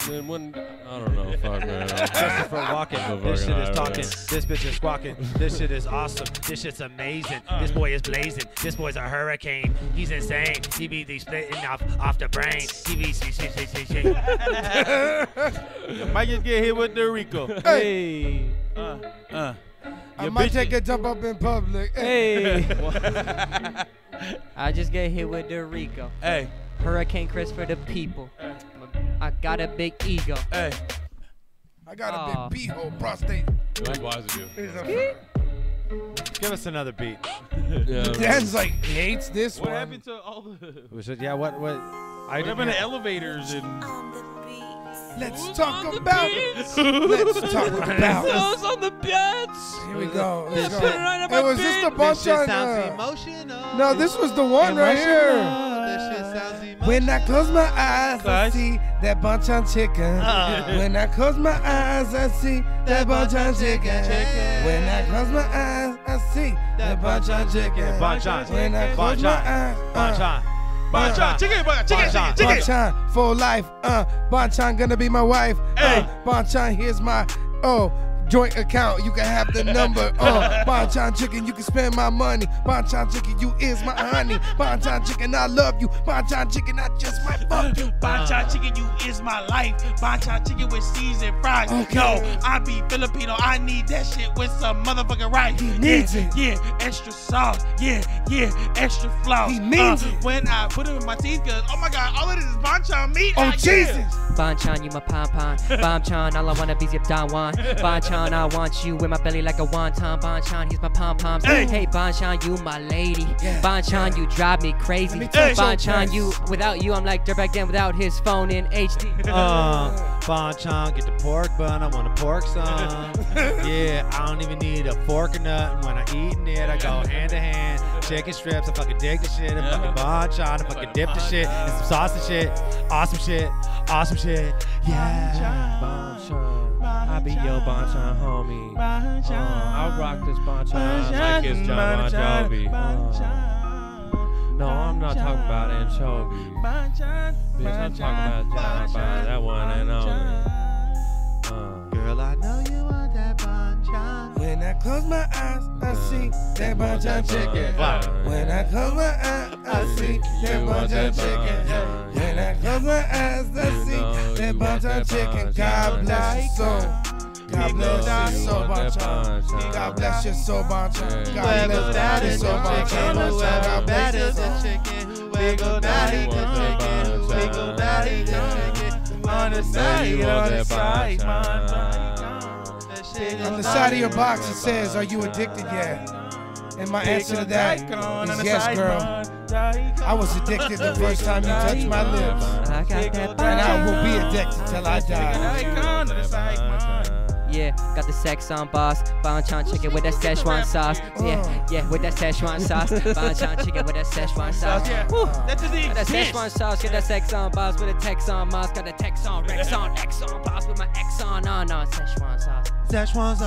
Then when I don't know, fuck man. Christopher Walken. This shit is talking. This bitch is squawking. This shit is awesome. This shit's amazing. This boy is blazing. This boy's a hurricane. He's insane. He be splitting off the brain. He be You might just get hit with the Rico. Hey. I might bitch- take a dump up in public. Hey. I just get hit with the Rico. Hey. Hurricane Chris for the people. I got a big ego. Hey. I got a big beehole prostate. That's wise of you. Give us another beat. Yeah. Dan's like, he hates this What one. happened to all the... Was it? Yeah. What? I What didn't happened to hear- elevators and... Let's talk about it. Let's talk about it. Those on the beds. Here we go. Let's Let's go. put it right on Hey, my was this the beat. bunch This shit on? sounds emotional. No, this was the one right here. This shit sounds emotional. When I close my eyes, I see that bunch on chicken. When I close my eyes, I see that bunch on chicken. When I close my eyes, I see that bunch on chicken. Bunch on. When I close my eyes, Bunch on. Banchan, chicken. Banchan for life, Banchan gonna be my wife. Banchan, here's my joint account. You can have the number. Banchan chicken, you can spend my money. Banchan chicken, you is my honey. Banchan chicken, I love you. Banchan chicken, I just might fuck you. Banchan chicken, you is my life. Banchan chicken with seasoned fries. Okay. No, I be Filipino. I need that shit with some motherfucking rice. He needs it. Yeah, extra sauce. Yeah, extra flour. He means it. When I put it in my teeth, cause oh my god, all of this is banchan meat. Oh, Jesus. Banchan, you my pom-pom. Banchan, all I wanna be is your Don Juan. Banchan, I want you in my belly like a wonton. Banchan, he's my pom-poms. Hey, Banchan, you my lady. Banchan, you drive me crazy. Banchan, you, without you, I'm like Dirtbag Dan without his phone in HD. Banchan, get the pork bun. I want a pork some. Yeah, I don't even need a fork or nothing. When I eating it, I go hand to hand. Chicken strips, I fucking dig the shit. I fucking banchan, I fucking dip the shit. And some sauce and shit. Awesome shit. Awesome shit. Yeah. Banchan, I be your Banchan homie. I'll rock this Banchan like it's John Bon Jovi. No, I'm not talking about anchovy. Bitch, I'm talking about John Bon, that one and only. Girl, I know you want that banchan. When I close my eyes, I see that banchan chicken. When I close my eyes, I see that banchan chicken. When I close my eyes, I see that banchan chicken. God bless your soul. God bless your soul, banchan. God bless your soul, banchan. God bless your soul, banchan. Whoever that is a chicken, whoever that is a chicken, whoever that is a chicken, on the side, On the side of your box, it says, are you addicted yet? And my answer to that is yes, girl. I was addicted the first time you touched my lips. I got that And I will be addicted till I die. Yeah, got the sex on, boss. Banchan chicken with that Szechuan sauce. Yeah, with that Szechuan sauce. Banchan chicken with that Szechuan sauce. Woo. That doesn't Got that exist. Szechuan sauce, get that sex on, boss. With a Texan moss, got the Texan Rex on, X on, boss. With my X on, Szechuan sauce. Szechuan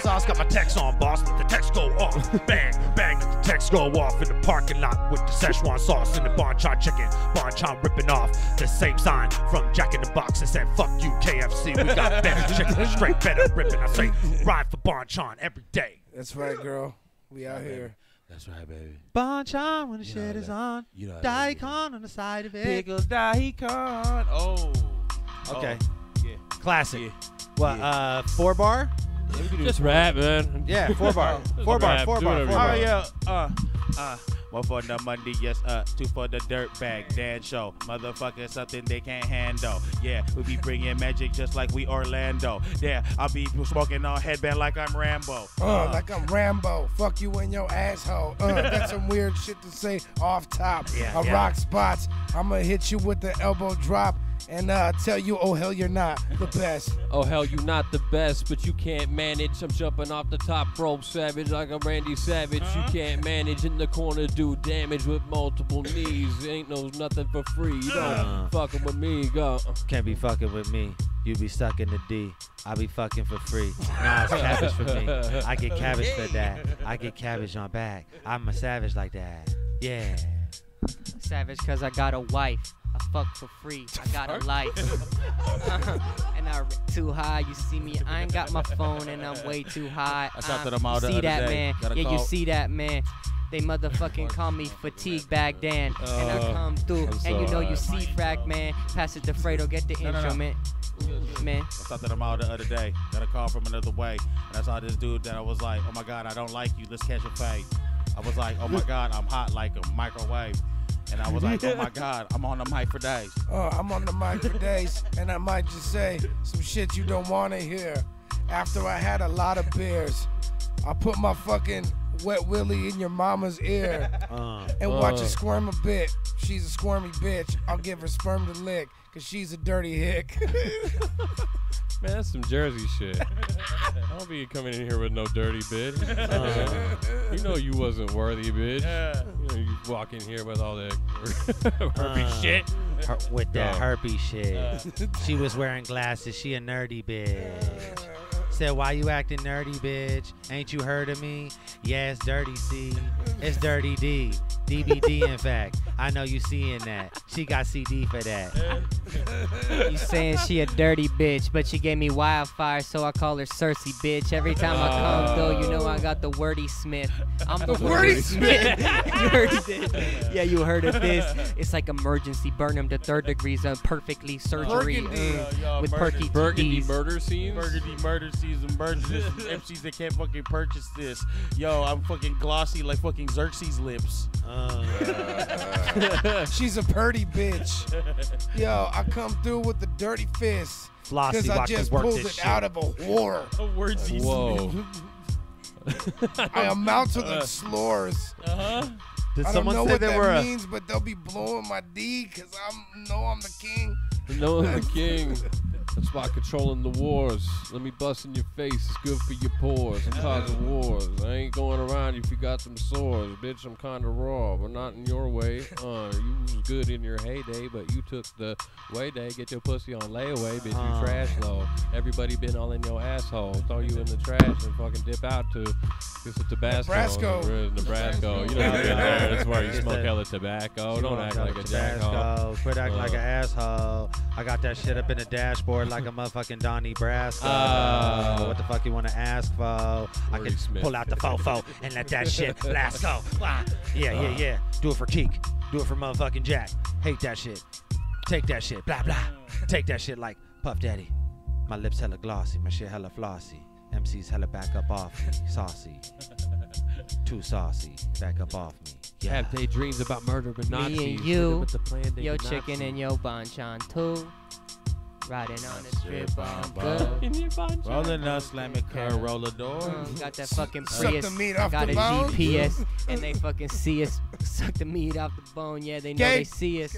sauce, got my text on, boss. Let the text go off. Bang, bang, let the text go off in the parking lot with the Szechuan sauce and the Banchan chicken. Banchan ripping off the same sign from Jack in the Box that said, fuck you, KFC. We got better chicken, straight better ripping. I say, ride for Banchan every day. That's right, girl. We out here. That's right, baby. Banchan when the shit is on. Daikon on the side of it. Pickles Daikon. Oh. Okay. Yeah. Classic. Yeah. What, 4 bar? Just rap, man. Yeah, 4 bar. 4 bar, 4 bar, 4 bar. Oh, yeah. One for the Monday, yes, 2 for the Dirtbag Dan show. Motherfucker, something they can't handle. Yeah, we be bringing magic just like we Orlando. Yeah, I'll be smoking on headband like I'm Rambo. Like I'm Rambo. Fuck you in your asshole. That's some weird shit to say off top. Yeah. Rock spots. I'ma hit you with the elbow drop and tell you, oh hell, you're not the best. Oh hell, you not the best, but you can't manage. I'm jumping off the top rope, savage like a Randy Savage. You can't manage in the corner, do damage with multiple knees. Ain't no nothing for free. You don't fucking with me, go. Can't be fucking with me. You be stuck in the D. I be fucking for free. Nah, it's cabbage for me. I get cabbage for that. I get cabbage on back. I'm a savage like that. Yeah. Savage cause I got a wife. I fuck for free. I got a life. And I too high. You see me, I ain't got my phone and I'm way too high. I talked to them all the see other that day. man. Got a Yeah, you call. see that man. They motherfucking call me Fatigue Bag Dan. And I come through. And you know you see FRAK, man. Pass it to FREDO, get the instrument. Man. I talked to them all the other day. Got a call from another way. And I saw this dude that I was like, oh my God, I don't like you. Let's catch a fade. I was like, oh my God, I'm hot like a microwave. And I was like, oh my God, I'm on the mic for days. I'm on the mic for days, and I might just say some shit you don't want to hear. After I had a lot of beers, I put my fucking wet willy in your mama's ear and watch her squirm a bit. She's a squirmy bitch. I'll give her sperm to lick, cause she's a dirty hick. Man, that's some Jersey shit. I don't be coming in here with no dirty bitch. You know you wasn't worthy, bitch. You know, you walk in here with all that herpes shit. With that herpes shit. She was wearing glasses. She a nerdy bitch. Said, why you acting nerdy, bitch? Ain't you heard of me? Yeah, it's Dirty C. It's Dirty D. DBD, in fact. I know you seeing that. She got CD for that. You saying she a dirty bitch, but she gave me wildfire, so I call her Cersei, bitch. Every time I come, though, you know I got the wordy Smith. I'm the wordy Smith. You heard this? Yeah, you heard of this. It's like emergency. Burn him to 3rd degrees on perfectly surgery with perky Burgundy D's. murder scenes. Burgundy murder season, murderers, MCs that can't fucking purchase this. Yo, I'm fucking glossy like fucking Xerxes lips. She's a purty bitch. Yo, I come through with the dirty fist. Flossie, Cause I watch me just work pulled this it shit. out of a whore. Whoa. I amount to the slurs. Did I don't someone know say what they that were a... means, but they'll be blowing my D because I'm the king. No, I'm the king. That's why controlling the wars. Let me bust in your face. It's good for your pores. I'm causing wars. I ain't going around if you got some sores. Bitch, I'm kind of raw, but not in your way. You was good in your heyday, but you took the way day. Get your pussy on layaway, bitch. You trash low. Everybody been all in your asshole. Throw you in the trash and fucking dip out to this is Tabasco. Nebraska. You know, that's where you smoke hella tobacco. Don't act like a jackhole. Quit acting like an asshole. I got that shit up in the dashboard like a motherfucking Donnie Brasco. What the fuck you want to ask for? I can pull out the fofo and let that shit blast go. Yeah. Do it for Keek. Do it for motherfucking Jack. Hate that shit. Take that shit. Blah, blah. Take that shit like Puff Daddy. My lips hella glossy. My shit hella flossy. MC's hella back up off me. Saucy. Too saucy. Back up off me. Yeah. Have daydreams about murder but Nazis. Me and you, With the plan they yo could not chicken see. and yo Banchan too. Riding on the strip, I'm good. Rolling up, slamming curve, roll the door. Got that fucking Suck Prius, the meat off got the a bone. GPS, and they fucking see us suck the meat off the bone. Yeah, they know they see us.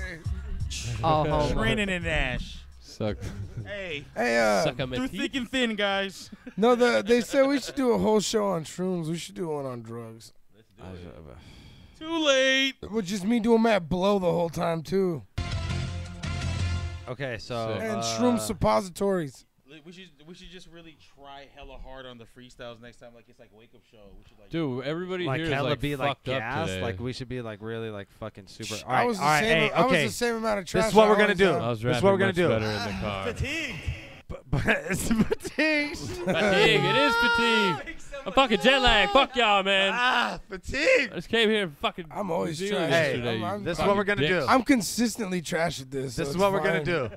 All homo. Training and Ash. Suck. Hey. Suck 'em Through thick and thin, guys. No, they said we should do a whole show on shrooms. We should do one on drugs. Too late. With just me doing Matt Blow the whole time too. Okay, so and shroom suppositories. We should just really try hella hard on the freestyles next time. Like it's like wake up show. We should like. Dude, everybody like here is hella like be like fucked up gassed. today. Like we should be like really like fucking super. All I right, was the all right, same- hey, I was okay. the same amount of trash This is what I we're gonna always do. am. I was This is what we're gonna rapping do. much better in the car. Fatigue. It's fatigue. Fatigue. It is fatigue. I'm fucking jet lag. Fuck y'all, man. Fatigue. I just came here and fucking. I'm always New trash. Zealand yesterday, I'm This is fucking what we're gonna dicks. do. I'm consistently trash at this. This so is it's what we're gonna fine. do.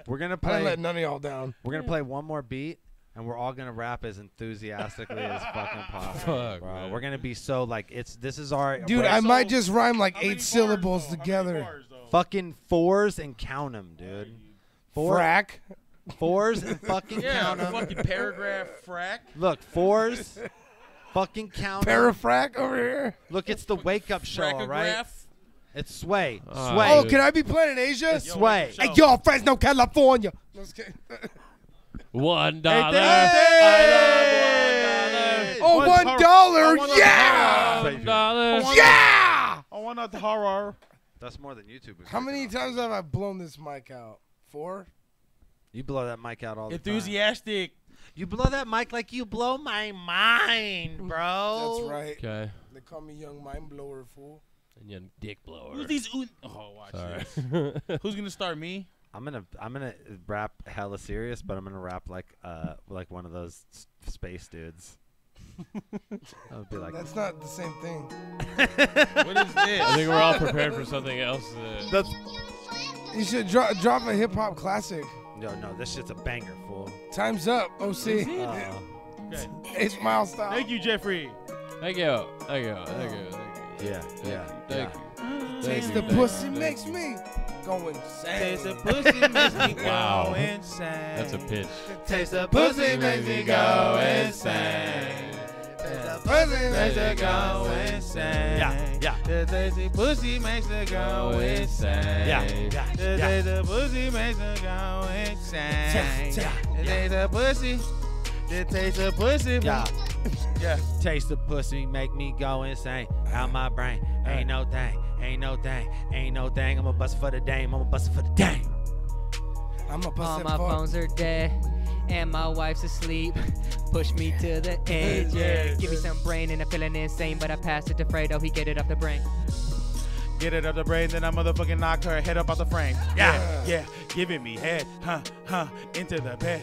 We're gonna I play. didn't let none of y'all down. We're gonna play one more beat, and we're all gonna rap as enthusiastically as fucking possible, Fuck, bro. man. We're gonna be so like this is our Dude, I might just rhyme like 8 syllables together. fucking fours and count them, dude. FRAK. Fours and fucking Yeah, count them. fucking paragraph FRAK. Look, fours, fucking count 'em. Parafrack over here. Look, it's the wake up show, all right? Fracograph. It's Sway. Oh, Sway. Oh, can I be playing in Asia? It's Sway. Hey, yo, Fresno, California. $1. Hey, Oh, $1. Yeah. $1. Yeah. I want a horror. That's more than YouTube is. How many times have I blown this mic out? 4? You blow that mic out all the time. Enthusiastic. You blow that mic like you blow my mind, bro. That's right. Okay. They call me Young Mind Blower, fool. And young dick blower. Who's these? Oh, watch Sorry. this. Who's gonna start me? I'm gonna rap hella serious, but I'm gonna rap like one of those space dudes. I would be like, That's not the same thing. What is this? I think we're all prepared for something else. That's You should drop a hip hop classic. no, this shit's a banger, fool. Time's up, OC. Okay. It's Miles style. Thank you, Jeffrey. Thank you. Thank you. Thank you. Yeah. Thank you. Taste the pussy makes me go insane. Taste the pussy makes me Wow. go insane. That's a pitch. Taste the pussy makes me go insane. Taste the pussy makes me go insane. Yeah. The tasty pussy makes me go insane. Yeah. The taste the pussy makes me go insane. The taste the pussy. The taste of pussy. Yeah. Yeah. Taste the pussy make me go insane. Out my brain. Ain't no thing. Ain't no thing. Ain't no thing. I'ma bust it for the dame. I'ma bust it for the dame. I'm a All bust my phones are dead, and my wife's asleep. Push me to the edge, yeah. Give me some brain, and I'm feeling insane, but I passed it to Fredo. He get it off the brain. Get it up the brain, then I motherfucking knock her head up out the frame. Yeah, giving me head, into the bed,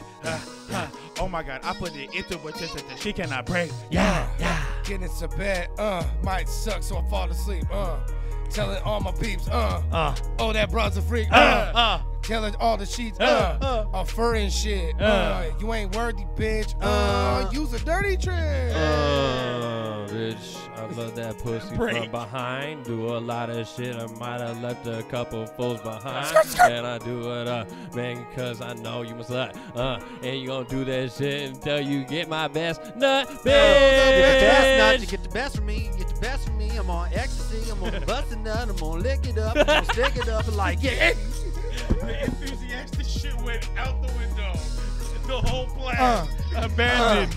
Oh my God, I put it into her chest that she cannot break. Yeah. Getting into bed, might suck, so I fall asleep, Telling all my peeps, oh, that broad's a freak, Telling all the sheets, are fur and shit, you ain't worthy, bitch, use a dirty trick. Bitch, I love that pussy from behind. Do a lot of shit. I might have left a couple foes behind. And I do it, man, because I know you must slut. And you gonna do that shit until you get my best nut, bitch. You get the best from me. You get the best from me. I'm on ecstasy. I'm gonna bust a nut. I'm gonna lick it up. I'm gonna stick it up and like, yeah. The enthusiastic shit went out the window. The whole plan abandoned.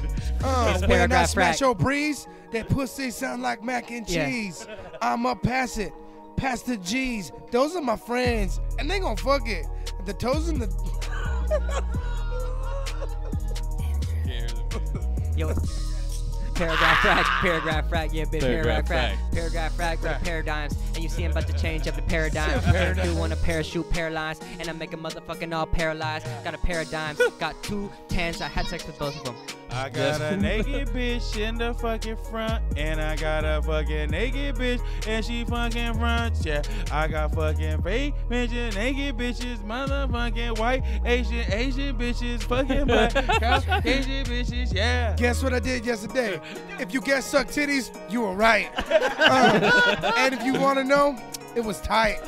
When I smash your breeze, that pussy sound like mac and cheese. I'ma pass it, pass the G's. Those are my friends, and they gon' fuck it. The toes and the. Yo, paragraph FRAK, yeah, bitch, paragraph FRAK with the paradigms, and you see I'm about to change up the paradigm. I do want a parachute paralyzed, and I make a motherfucking all paralyzed. Got a paradigm, got 2 10s, I had sex with both of them. I got a naked bitch in the fucking front, and I got a fucking naked bitch, and she fucking fronts, yeah. I got fucking fake bitches, naked bitches, motherfucking white, Asian bitches, fucking black, Asian bitches, yeah. Guess what I did yesterday? If you guessed suck titties, you were right. And if you want to know, it was tight.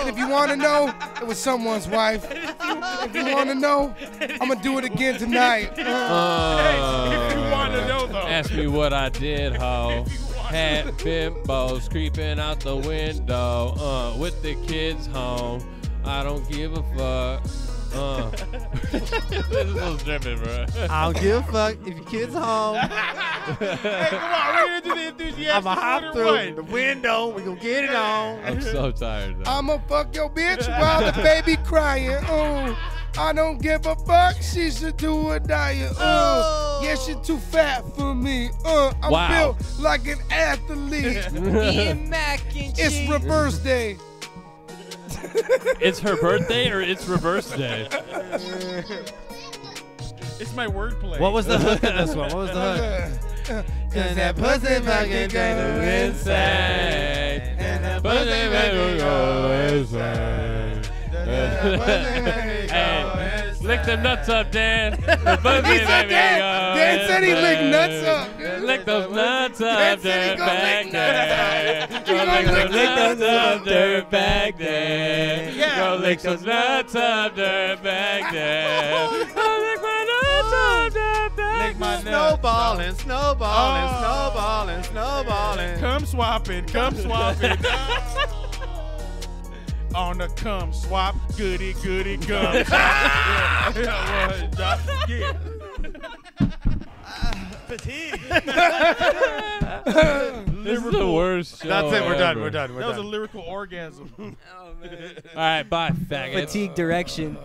And if you want to know, it was someone's wife. If you want to know, I'm going to do it again tonight. If you want to know, though. Ask me what I did, ho. Had bimbos creeping out the window. With the kids home. I don't give a fuck. This is a little dripping, bro. I don't give a fuck if your kid's home. Hey, come on, read into the enthusiastic. I'ma hop through the window. We gonna get it on. I'm so tired. Though. I'ma fuck your bitch while the baby crying. I don't give a fuck. She should do a diet. Yeah, she too fat for me. I'm built like an athlete. Eating mac and cheese. It's reverse day. It's her birthday or it's reverse day? It's my wordplay. What was the hook in this one? What was the hook? Cause that pussy fucking drive you insane. And that pussy make you go insane. Hey, lick them nuts up, Dan. The pussy make me go Dan said he licked nuts up. Lick those nuts up, Dirtbag Dan. Go lick those nuts up, Dirtbag Dan. Go lick those nuts up, Dirtbag Dan. Go lick my nuts up, Dirtbag. Lick my nuts. Snowballing, snowballing, snowballing, snowballing. Come swapping, come swapping. On the cum swap, goody goody gum. Yeah. Fatigue. This is the worst show. That's it. We're done. ever. We're done. We're That was a done. lyrical orgasm. Oh man. All right, bye, faggots. Fatigue direction.